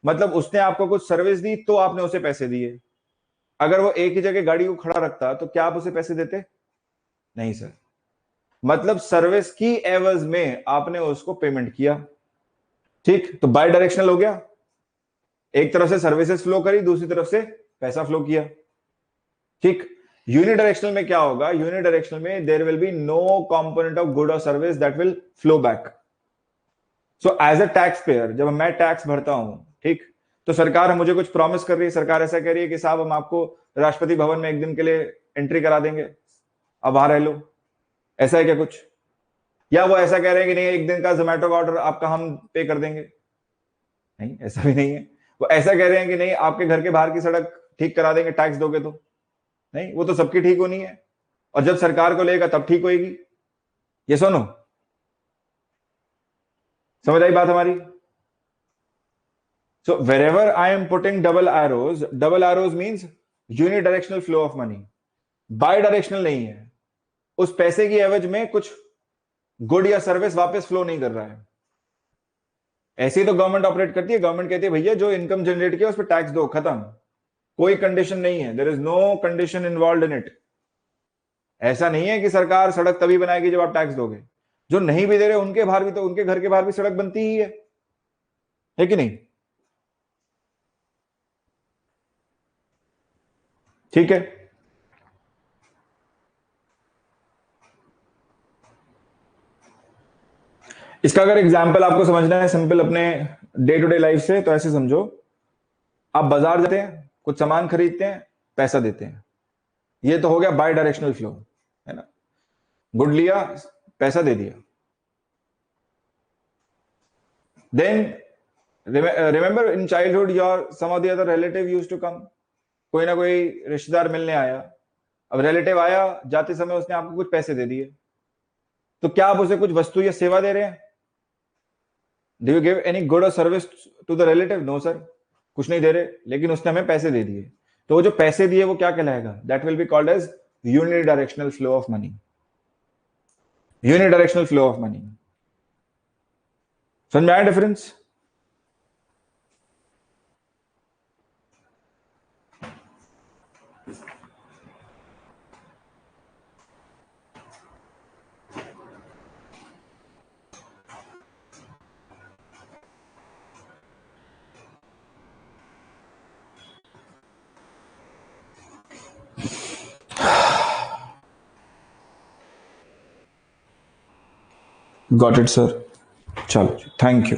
मतलब उसने आपको कुछ सर्विस दी तो आपने उसे पैसे दिए. अगर वो एक ही जगह गाड़ी को खड़ा रखता तो क्या आप उसे पैसे देते? नहीं सर. मतलब सर्विस की एवज में आपने उसको पेमेंट किया. ठीक, तो बाय डायरेक्शनल हो गया. एक तरफ से सर्विसेज फ्लो करी, दूसरी तरफ से पैसा फ्लो किया. ठीक. यूनिडायरेक्शनल में क्या होगा? यूनिडायरेक्शनल में there will be no component of good or service that will flow back. So as a taxpayer, जब मैं टैक्स भरता हूं, ठीक, तो सरकार मुझे कुछ प्रॉमिस कर रही है. सरकार ऐसा कह रही है कि साहब हम आपको राष्ट्रपति भवन में एक दिन के लिए एंट्री करा देंगे, अब वहां रह लो. ऐसा है क्या कुछ? या वो ऐसा कह रहे हैं कि नहीं, एक दिन का जोमेटो का ऑर्डर आपका हम पे कर देंगे? नहीं, ऐसा भी नहीं है. वो ऐसा कह रहे हैं कि नहीं, आपके घर के बाहर की सड़क ठीक करा देंगे टैक्स दोगे तो? नहीं, वो तो सबकी ठीक होनी है, और जब सरकार को लेगा तब ठीक होगी. ये सुनो, समझ आई बात हमारी? So wherever I am putting double arrows means unidirectional flow of money. Bidirectional नहीं है. उस पैसे की एवज में कुछ गुड या सर्विस वापस फ्लो नहीं कर रहा है. ऐसे ही तो गवर्नमेंट ऑपरेट करती है. गवर्नमेंट कहती है भैया जो इनकम जनरेट किया उस पर टैक्स दो, खत्म. कोई कंडीशन नहीं है. There is no condition involve in it. ऐसा नहीं है कि सरकार सड़क तभी बनाएगी जब आप टैक्स दोगे. जो नहीं भी दे रहे उनके बाहर भी तो, उनके घर के बाहर भी सड़क बनती ही है कि नहीं? ठीक है. इसका अगर एग्जाम्पल आपको समझना है सिंपल अपने डे टू डे लाइफ से, तो ऐसे समझो, आप बाजार जाते हैं, कुछ सामान खरीदते हैं, पैसा देते हैं. ये तो हो गया बाय डायरेक्शनल फ्लो, है ना. गुड लिया, पैसा दे दिया. Then remember in childhood your some of the other relative used to come. कोई ना कोई रिश्तेदार मिलने आया. अब रिलेटिव आया, जाते समय उसने आपको कुछ पैसे दे दिए. तो क्या आप उसे कुछ वस्तु या सेवा दे रहे हैं? Do you give any good or service to the relative? No sir, कुछ नहीं दे रहे, लेकिन उसने हमें पैसे दे दिए. तो वो जो पैसे दिए वो क्या कहलाएगा? That will be called as unidirectional flow of money. Unidirectional flow of money. समझ में आया डिफरेंस? Got it sir. चलो थैंक यू।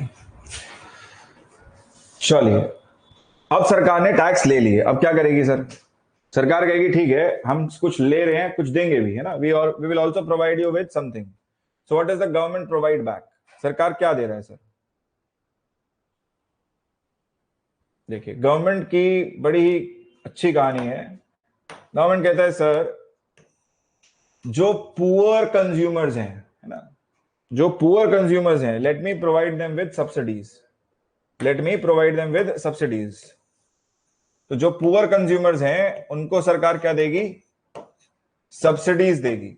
चलिए, अब सरकार ने टैक्स ले लिए, अब क्या करेगी सर? सरकार कहेगी ठीक है, हम कुछ ले रहे हैं, कुछ देंगे भी, है ना। We will also provide you with something. So what is the government provide back? सरकार क्या दे रहा है सर? देखिए, गवर्नमेंट की बड़ी ही अच्छी कहानी है। गवर्नमेंट कहता है सर, जो पुअर कंज्यूमर्स हैं, है ना, जो पुअर कंज्यूमर्स हैं, let me provide them with subsidies, let me provide them with subsidies. तो जो पुअर कंज्यूमर्स हैं उनको सरकार क्या देगी? सब्सिडीज देगी।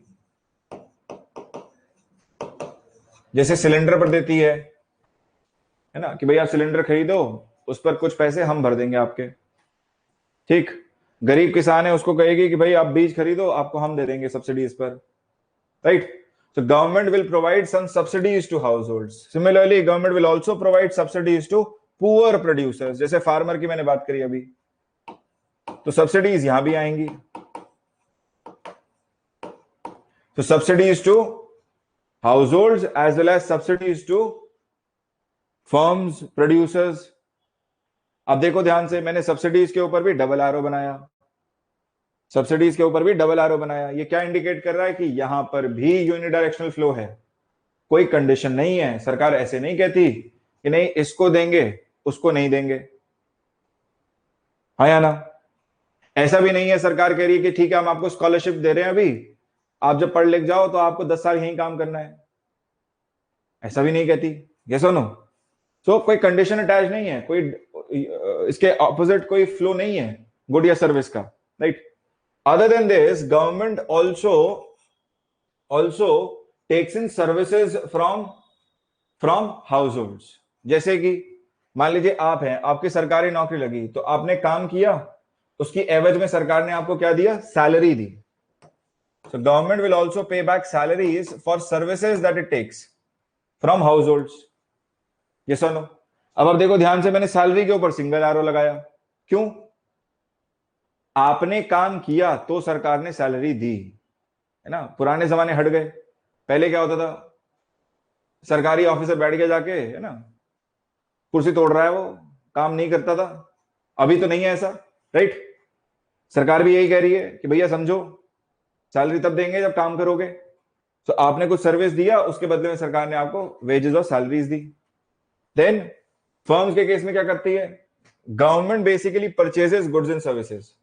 जैसे सिलेंडर पर देती है ना, कि भाई आप सिलेंडर खरीदो, उस पर कुछ पैसे हम भर देंगे आपके। ठीक, गरीब किसान है, उसको कहेगी कि भाई आप बीज खरीदो, आपको हम दे देंगे सब्सिडीज पर, right. So government will provide some subsidies to households. Similarly, government will also provide subsidies to poor producers. जैसे फार्मर की मैंने बात करी अभी, तो सब्सिडीज यहां भी आएंगी। तो subsidies to households as well as subsidies to firms, producers. अब देखो ध्यान से, मैंने सब्सिडीज के ऊपर भी डबल आरो बनाया, सब्सिडीज के ऊपर भी डबल आरो बनाया। ये क्या इंडिकेट कर रहा है? कि यहां पर भी यूनिडायरेक्शनल फ्लो है, कोई कंडीशन नहीं है। सरकार ऐसे नहीं कहती कि नहीं इसको देंगे उसको नहीं देंगे, हाँ या ना। ऐसा भी नहीं है सरकार कह रही है कि ठीक है हम आपको स्कॉलरशिप दे रहे हैं, अभी आप जब पढ़ लिख जाओ तो आपको 10 साल यहीं काम करना है, ऐसा भी नहीं कहती। Yes or no? सो कोई कंडीशन अटैच नहीं है, कोई इसके ऑपोजिट कोई फ्लो नहीं है गुड या सर्विस का, right. Other than this, government also takes in services from household. जैसे कि मान लीजिए आप हैं, आपकी सरकारी नौकरी लगी, तो आपने काम किया, उसकी एवज में सरकार ने आपको क्या दिया? सैलरी दी। So government will also pay back salaries for services that it takes from household. Yes or no? अब आप देखो ध्यान से, मैंने सैलरी के ऊपर सिंगल एरो लगाया, क्यों? आपने काम किया तो सरकार ने सैलरी दी, है ना। पुराने जमाने हट गए, पहले क्या होता था, सरकारी ऑफिसर बैठ गया जाके, है ना, कुर्सी तोड़ रहा है, वो काम नहीं करता था। अभी तो नहीं है ऐसा, राइट। सरकार भी यही कह रही है कि भैया समझो, सैलरी तब देंगे जब काम करोगे। तो आपने कुछ सर्विस दिया, उसके बदले में सरकार ने आपको वेजेस और सैलरीज दी। देन फर्म्स के केस में क्या करती है? Government basically purchases goods and services.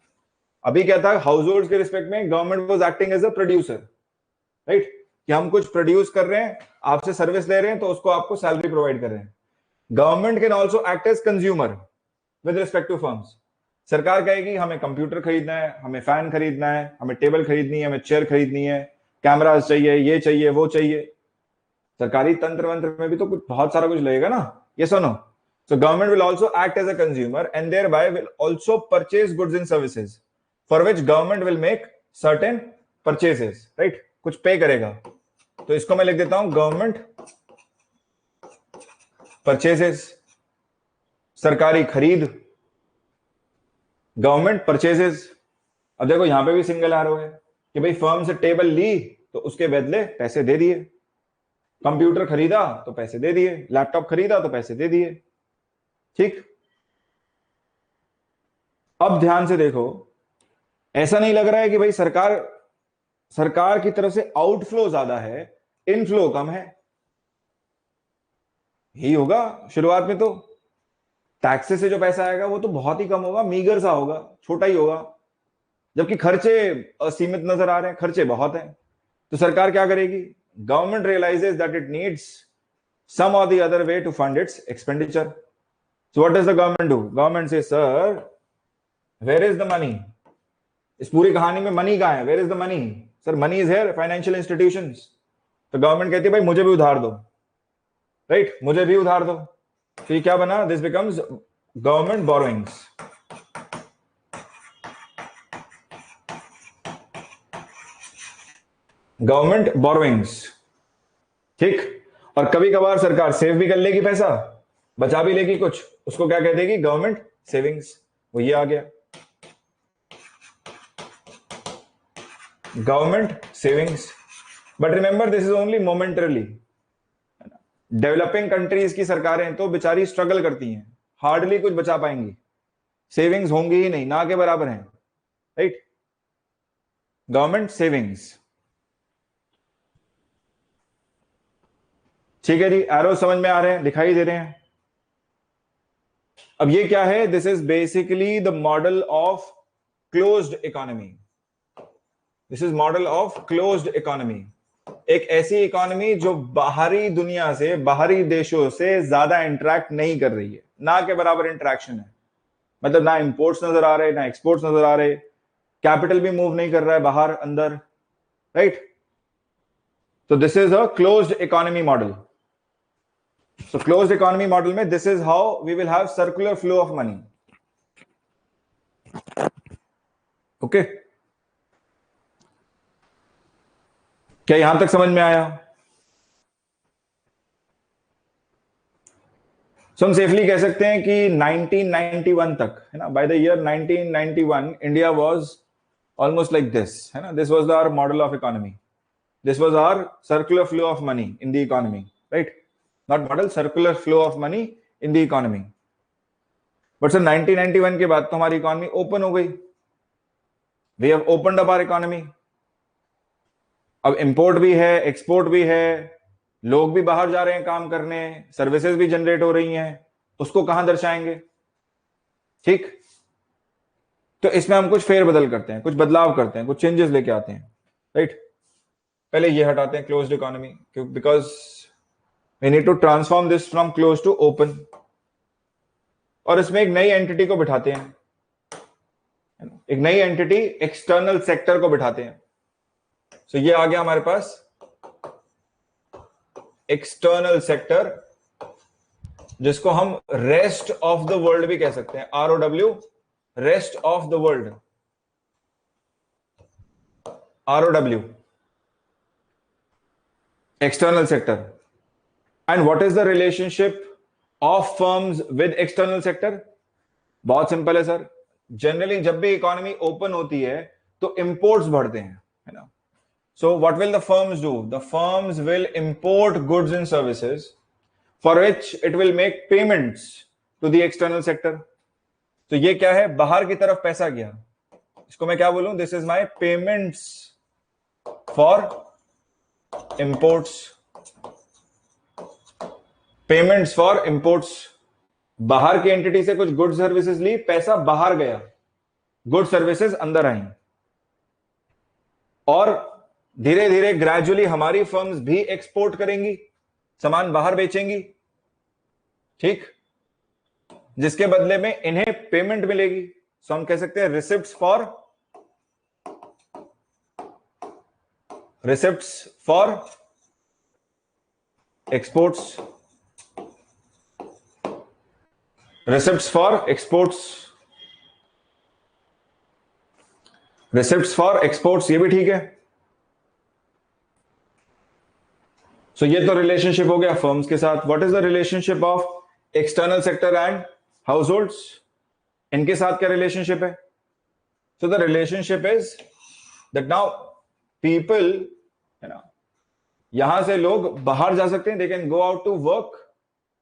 अभी क्या था, हाउस होल्ड के रिस्पेक्ट में government was acting as a producer, right, कि हम कुछ प्रोड्यूस कर रहे हैं, आपसे सर्विस ले रहे हैं, तो उसको आपको सैलरी प्रोवाइड कर रहे हैं। Government can also act as consumer with respect to firms. सरकार कहेगी हमें कंप्यूटर खरीदना है, हमें फैन खरीदना है, हमें टेबल खरीदनी है, हमें चेयर खरीदनी है, कैमराज चाहिए, ये चाहिए, वो चाहिए। सरकारी तंत्र मंत्र में भी तो कुछ बहुत सारा कुछ लगेगा ना। ये सुनो, so government will also act as a consumer and thereby will also purchase goods and services for which government will make certain purchases, right, कुछ पे करेगा। तो इसको मैं लिख देता हूं, गवर्नमेंट परचेजेस, सरकारी खरीद, गवर्नमेंट परचेजेस। अब देखो यहां पे भी सिंगल आरो है कि भाई फर्म से टेबल ली तो उसके बदले पैसे दे दिए, कंप्यूटर खरीदा तो पैसे दे दिए, लैपटॉप खरीदा तो पैसे दे दिए, ठीक। अब ध्यान से देखो, ऐसा नहीं लग रहा है कि भाई सरकार की तरफ से आउटफ्लो ज्यादा है, इनफ्लो कम है। यही होगा शुरुआत में, तो टैक्सेस से जो पैसा आएगा वो तो बहुत ही कम होगा, मीगर सा होगा, छोटा ही होगा, जबकि खर्चे असीमित नजर आ रहे हैं, खर्चे बहुत हैं। तो सरकार क्या करेगी? Government realises that it needs some or the other way to fund its expenditure. So what does the government do? Government says, sir, where is the money? इस पूरी कहानी में मनी कहां है? Where is the money? Sir, money is here, financial institutions. तो government कहती है भाई मुझे भी उधार दो, राइट, मुझे भी उधार दो। तो ये क्या बना? This becomes government borrowings. Government borrowings, ठीक। और कभी कभार सरकार सेव भी कर लेगी पैसा, बचा भी लेगी कुछ, उसको क्या कह देगी? Government savings. वो ये आ गया, government savings. But remember, this is only momentarily, developing countries की सरकारें तो बेचारी स्ट्रगल करती हैं, हार्डली कुछ बचा पाएंगी, सेविंग्स होंगी ही नहीं, ना के बराबर हैं, राइट? Government savings. ठीक है जी, एरो समझ में आ रहे हैं, दिखाई दे रहे हैं? अब ये क्या है? This is basically the model of closed economy. This is model of closed economy. एक ऐसी इकोनॉमी जो बाहरी दुनिया से, बाहरी देशों से ज्यादा इंटरेक्ट नहीं कर रही है, ना के बराबर इंटरेक्शन है। मतलब ना इंपोर्ट्स नजर आ रहे, ना एक्सपोर्ट्स नजर आ रहे, कैपिटल भी मूव नहीं कर रहा है बाहर अंदर, राइट? तो this is a closed economy model. So closed economy model में this is how we will have circular flow of money. Okay? क्या यहां तक समझ में आया? So हम सेफली कह सकते हैं कि 1991 तक, है ना, by the year 1991 India was almost like this, है ना? This was our model of economy. This was our circular flow of money in the economy, right? Not model, circular flow of money in the economy. But sir 1991 के बाद तो हमारी economy open हो गई. We have opened up our economy. अब import भी है, export भी है, लोग भी बाहर जा रहे हैं काम करने, सर्विसेज भी जनरेट हो रही हैं, उसको कहां दर्शाएंगे? ठीक, तो इसमें हम कुछ फेरबदल करते हैं, कुछ बदलाव करते हैं, कुछ चेंजेस लेके आते हैं, राइट? पहले ये हटाते हैं closed economy, because we need to transform this from close to open, और इसमें एक नई एंटिटी को बिठाते हैं, एक नई एंटिटी एक्सटर्नल सेक्टर को बिठाते हैं. सो ये आ गया हमारे पास एक्सटर्नल सेक्टर, जिसको हम रेस्ट ऑफ द वर्ल्ड भी कह सकते हैं, ROW, rest of the world, ROW, external sector. And what is the relationship of firms with external sector? बहुत सिंपल है सर. जनरली जब भी इकोनॉमी ओपन होती है तो इंपोर्ट्स बढ़ते हैं, है ना? So what will the firms do? The firms will import goods and services for which it will make payments to the external sector. तो ये क्या है? बाहर की तरफ पैसा गया, इसको मैं क्या बोलूं? This is my payments for imports. Payments for imports. बाहर की एंटिटी से कुछ गुड सर्विसेज ली, पैसा बाहर गया, गुड सर्विसेज अंदर आई, और धीरे धीरे ग्रेजुअली हमारी फर्म्स भी एक्सपोर्ट करेंगी, सामान बाहर बेचेंगी, ठीक, जिसके बदले में इन्हें पेमेंट मिलेगी. सो हम कह सकते हैं receipts for exports, receipts for exports, receipts for exports, ये भी ठीक है. सो ये तो रिलेशनशिप हो गया फर्म्स के साथ. What is the relationship of external sector and households? इनके साथ क्या रिलेशनशिप है? So the relationship is that now people, है ना, यहां से लोग बाहर जा सकते हैं, they can go out to work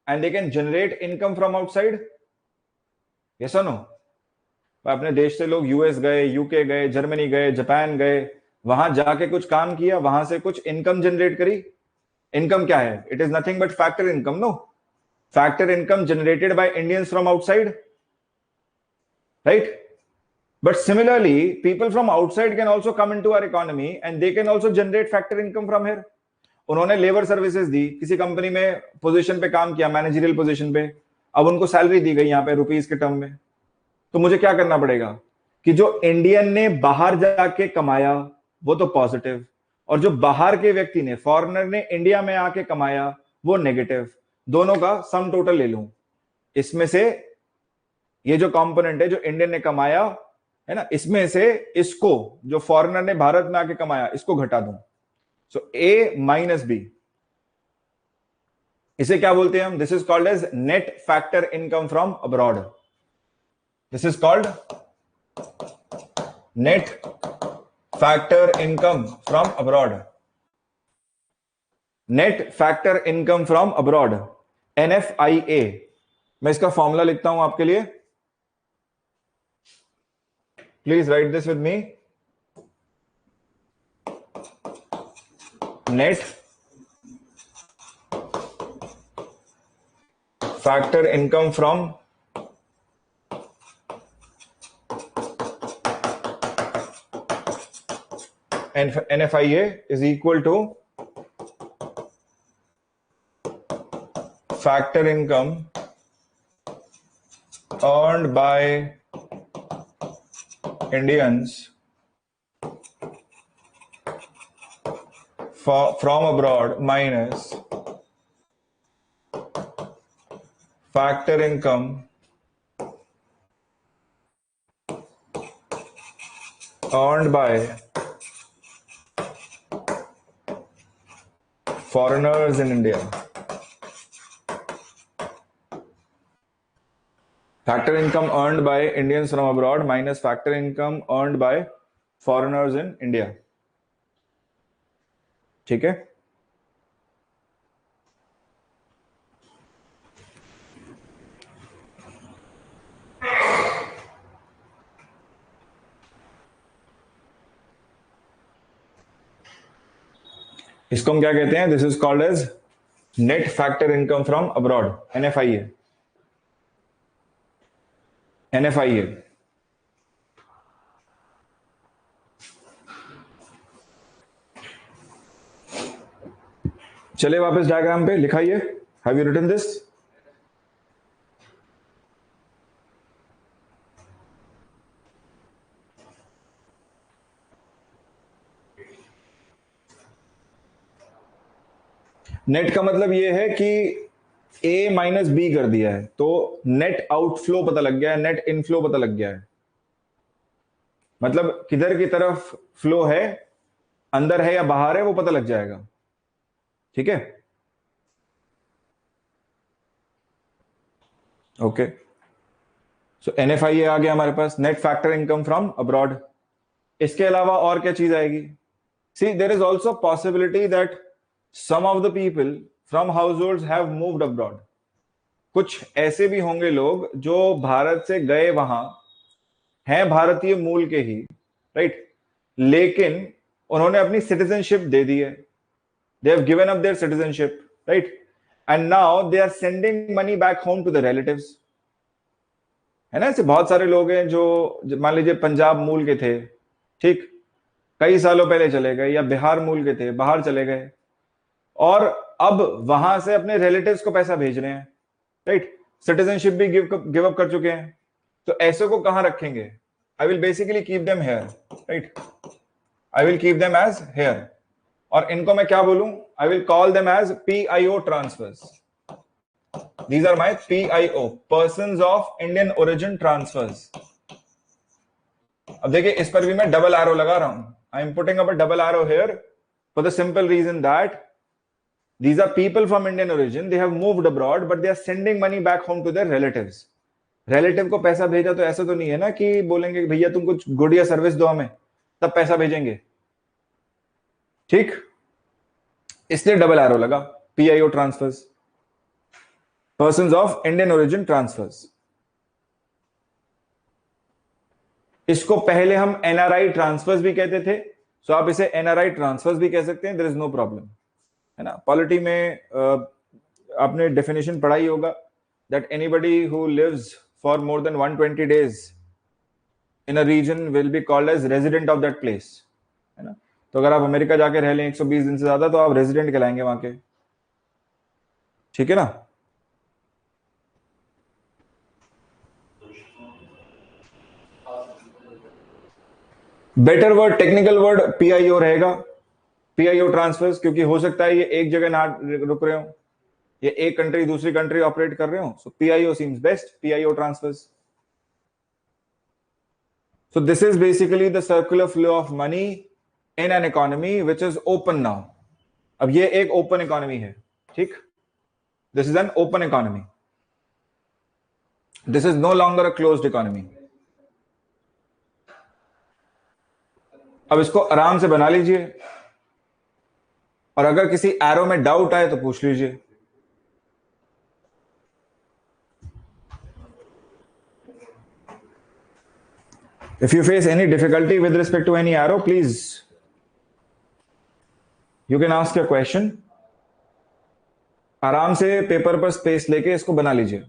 and they can generate income from outside. Yes or no? अपने देश से लोग यूएस गए, यूके गए, जर्मनी गए, जापान गए, वहां जाके कुछ काम किया, वहां से कुछ इनकम जनरेट करी. इनकम क्या है? It is nothing but factor income. No, factor income generated by Indians from outside, right? But similarly, people from outside can also come into our economy and they can also generate factor income from here. उन्होंने labour services दी, किसी company में position पे काम किया, managerial position पे, अब उनको salary दी गई यहां पे रुपीस के टर्म में. तो मुझे क्या करना पड़ेगा कि जो इंडियन ने बाहर जाके कमाया वो तो पॉजिटिव, और जो बाहर के व्यक्ति ने, फॉरेनर ने इंडिया में आके कमाया वो नेगेटिव. दोनों का सम टोटल ले लूं, इसमें से ये जो कंपोनेंट है जो इंडियन ने कमाया, है ना, इसमें से इसको जो फॉरेनर ने भारत में आके कमाया इसको घटा दूं. सो ए माइनस बी, इसे क्या बोलते हैं हम? This is called as net factor income from abroad. This is called net factor income from abroad. Net factor income from abroad, NFIA। मैं इसका फॉर्मूला लिखता हूं आपके लिए, please write this with me. Net factor income from NFIA is equal to factor income earned by Indians from abroad minus factor income earned by foreigners in India. Factor income earned by Indians from abroad minus factor income earned by foreigners in India. ठीक है? इसको हम क्या कहते हैं? This is called as net factor income from abroad, NFIA। NFIA। चले वापस diagram पे, लिखाइए। Have you written this? Net का मतलब ये है कि A माइनस B कर दिया है, तो नेट आउटफ्लो पता लग गया है, नेट इनफ्लो पता लग गया है। मतलब किधर की तरफ फ्लो है, अंदर है या बाहर है, वो पता लग जाएगा। ठीक है? ओके, सो NFIA आ गया हमारे पास, net factor income from abroad. इसके अलावा और क्या चीज आएगी? See, there is also possibility that some of the people from households have moved abroad। कुछ ऐसे भी होंगे लोग जो भारत से गए, वहां हैं भारतीय मूल के ही, राइट, लेकिन उन्होंने अपनी सिटीजनशिप दे दी है, they have given up their citizenship, right, and now they are sending money back home to the relatives. है ना, ऐसे बहुत सारे लोग हैं जो मान लीजिए पंजाब मूल के थे, ठीक, कई सालों पहले चले गए, या बिहार मूल के थे, बाहर चले गए, और अब वहां से अपने रिलेटिव्स को पैसा भेज रहे हैं, राइट, सिटीजनशिप भी गिव अप कर चुके हैं। तो ऐसे को कहां रखेंगे? I will basically keep them here, right, I will keep them as here, और इनको मैं क्या बोलूं? I will call them as PIO transfers. These are my PIO, persons of Indian origin transfers. अब देखिए, इस पर भी मैं डबल एरो लगा रहा हूं। I am putting up a double arrow here for the simple reason that these are people from Indian origin, they have moved abroad but they are sending money back home to their relatives। Relative को पैसा भेजा तो ऐसा तो नहीं है ना कि बोलेंगे भैया तुम कुछ गुड या सर्विस दो हमें, तब पैसा भेजेंगे। ठीक, इसलिए डबल एरो लगा, PIO transfers, persons of Indian origin transfers. इसको पहले हम NRI ट्रांसफर्स भी कहते थे, सो आप इसे NRI ट्रांसफर्स भी कह सकते हैं, देयर इज नो प्रॉब्लम। है ना, पॉलिटी में आपने डेफिनेशन पढ़ा ही होगा, that anybody who lives for more than 120 days in a region will be called as resident of that place. है ना, तो अगर आप अमेरिका जाके रह लें 120 दिन से ज्यादा, तो आप रेजिडेंट कहलाएंगे वहां के। ठीक है ना? Better word, technical word PIO रहेगा, PIO ट्रांसफर्स, क्योंकि हो सकता है ये एक जगह ना रुक रहे हो, ये एक कंट्री दूसरी कंट्री ऑपरेट कर रहे हो, so PIO seems best, PIO transfers. So this is basically the circular flow of money in an economy which is open now. अब ये एक ओपन इकोनॉमी है, ठीक, this is an open economy, this is no longer a closed economy. अब इसको आराम से बना लीजिए। और अगर किसी एरो में डाउट आए तो पूछ लीजिए। If you face any difficulty with respect to any arrow, please you can ask a question. आराम से पेपर पर स्पेस लेके इसको बना लीजिए।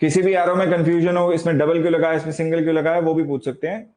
किसी भी एरो में कंफ्यूजन हो, इसमें डबल क्यों लगा है, इसमें सिंगल क्यों लगा है, वो भी पूछ सकते हैं।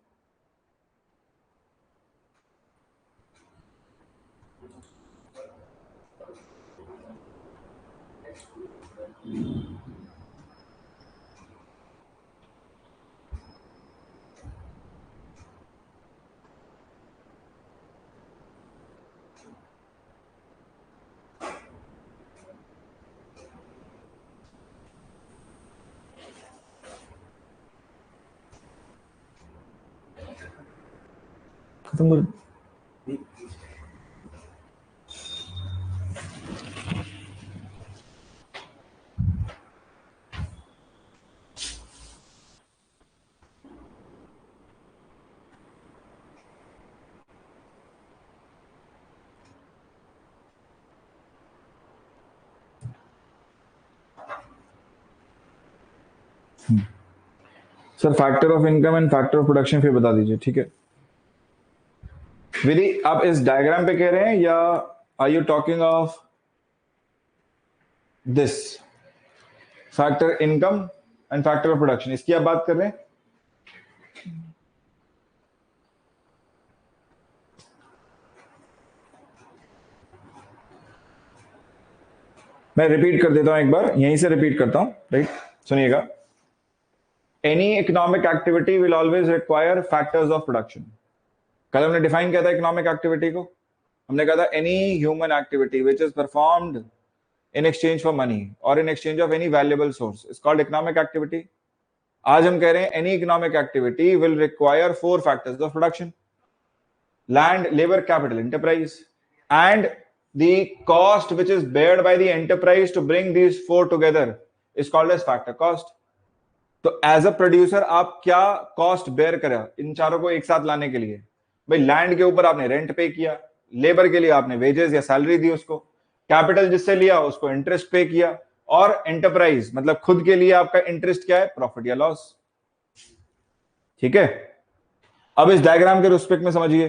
खत्म कर। Sir factor of income and factor of production फिर बता दीजिए, ठीक है। विधि आप इस डायग्राम पे कह रहे हैं या are you talking of this factor income and factor of production, इसकी आप बात कर रहे हैं? मैं रिपीट कर देता हूं एक बार, यहीं से रिपीट करता हूं, राइट? सुनिएगा। Any economic activity will always require factors of production. कल हमने डिफाइन किया था इकोनॉमिक एक्टिविटी को, हमने कहा था any human activity which is performed in exchange for money or in exchange of any valuable source is called economic activity. आज हम कह रहे हैं any economic activity will require 4 factors of production: land, labor, capital, enterprise, and the cost which is bared by the enterprise to bring these 4 together is called as factor cost. तो as a producer आप क्या cost bear करा इन चारों को एक साथ लाने के लिए? भाई लैंड के ऊपर आपने रेंट पे किया, लेबर के लिए आपने वेजेस या सैलरी दी उसको, कैपिटल जिससे लिया उसको इंटरेस्ट पे किया, और एंटरप्राइज मतलब खुद के लिए आपका इंटरेस्ट क्या है? प्रॉफिट या लॉस। ठीक है, अब इस डायग्राम के रिस्पेक्ट में समझिए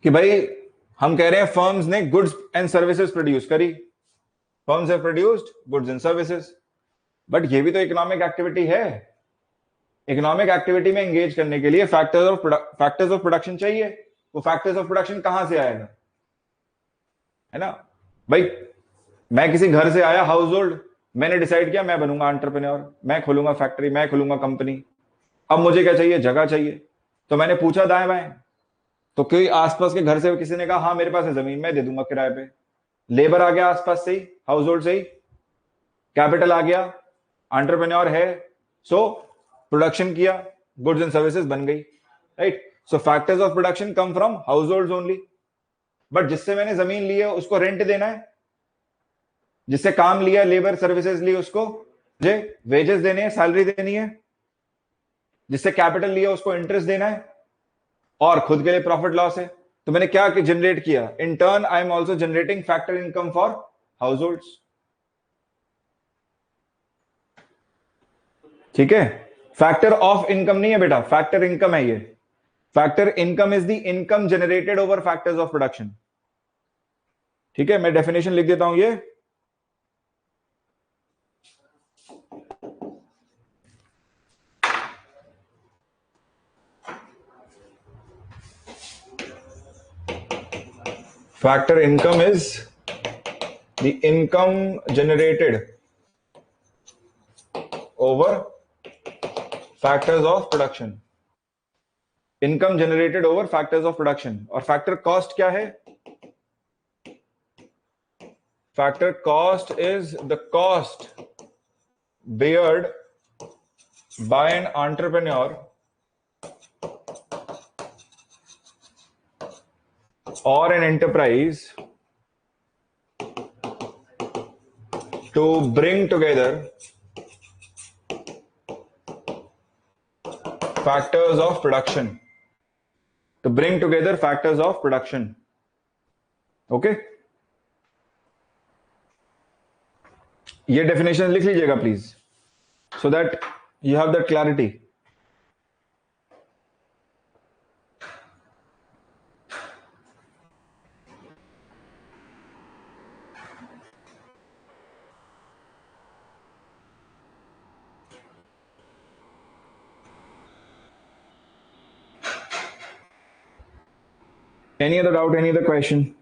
कि भाई हम कह रहे हैं फर्म्स ने गुड्स एंड सर्विसेज प्रोड्यूस करी, firms have produced goods and services, but ये भी तो इकोनॉमिक एक्टिविटी है। इकोनॉमिक एक्टिविटी में एंगेज करने के लिए फैक्टर्स ऑफ प्रोडक्शन चाहिए। वो फैक्टर्स ऑफ प्रोडक्शन कहां से आएगा? है ना भाई, मैं किसी घर से आया हाउस होल्ड, मैंने डिसाइड किया मैं बनूंगा एंटरप्रेन्योर, मैं खोलूंगा फैक्ट्री, मैं खोलूंगा कंपनी। अब मुझे क्या चाहिए? जगह चाहिए। तो मैंने पूछा दाएं बाएं, तो कोई आसपास के घर से किसी ने कहा हाँ मेरे पास है जमीन, मैं दे दूंगा किराए पे। लेबर आ गया आसपास से ही, हाउस होल्ड से ही, कैपिटल आ गया, एंटरप्रेन्योर है, सो प्रोडक्शन किया, गुड्स एंड सर्विसेज बन गई, right? So factors of production come from house hold only. But जिससे मैंने जमीन ली है उसको रेंट देना है, जिससे काम लिया, लेबर सर्विसेज ली, उसको मुझे वेजेस देने हैं, सैलरी देनी है, जिससे कैपिटल लिया उसको इंटरेस्ट देना है, और खुद के लिए प्रॉफिट लॉस है। तो मैंने क्या जनरेट किया? In turn I am also generating factor income for house holds. ठीक है, फैक्टर ऑफ इनकम नहीं है बेटा, फैक्टर इनकम है ये। Factor income is the income generated over factors of production. ठीक है, मैं डेफिनेशन लिख देता हूं ये। Factor income is the income generated over factors of production. Income generated over factors of production. और factor cost क्या है? Factor cost is the cost bared by an entrepreneur or an enterprise to bring together factors of production. To bring together factors of production. Okay, ये definition लिख लीजिएगा please, so that you have that clarity. Any other doubt, any other question?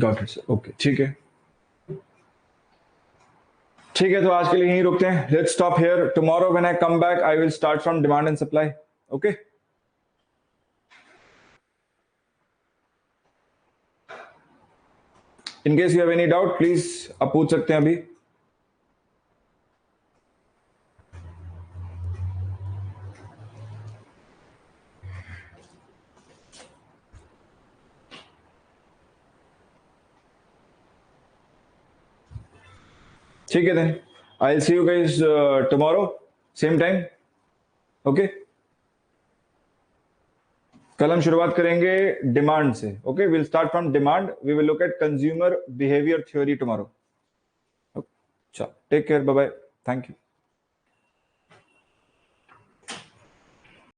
Got it sir. Okay, ठीक है, ठीक है, तो आज के लिए यहीं रुकते हैं. Let's stop here. Tomorrow when I come back, I will start from demand and supply. Okay. In case you have any doubt, please आप पूछ सकते हैं अभी. ठीक है then. I'll see you guys tomorrow, same time. Okay. कल हम शुरुआत करेंगे डिमांड से. Okay, will start from demand. We will look at consumer behaviour theory tomorrow. चलो, take care, bye bye, thank you.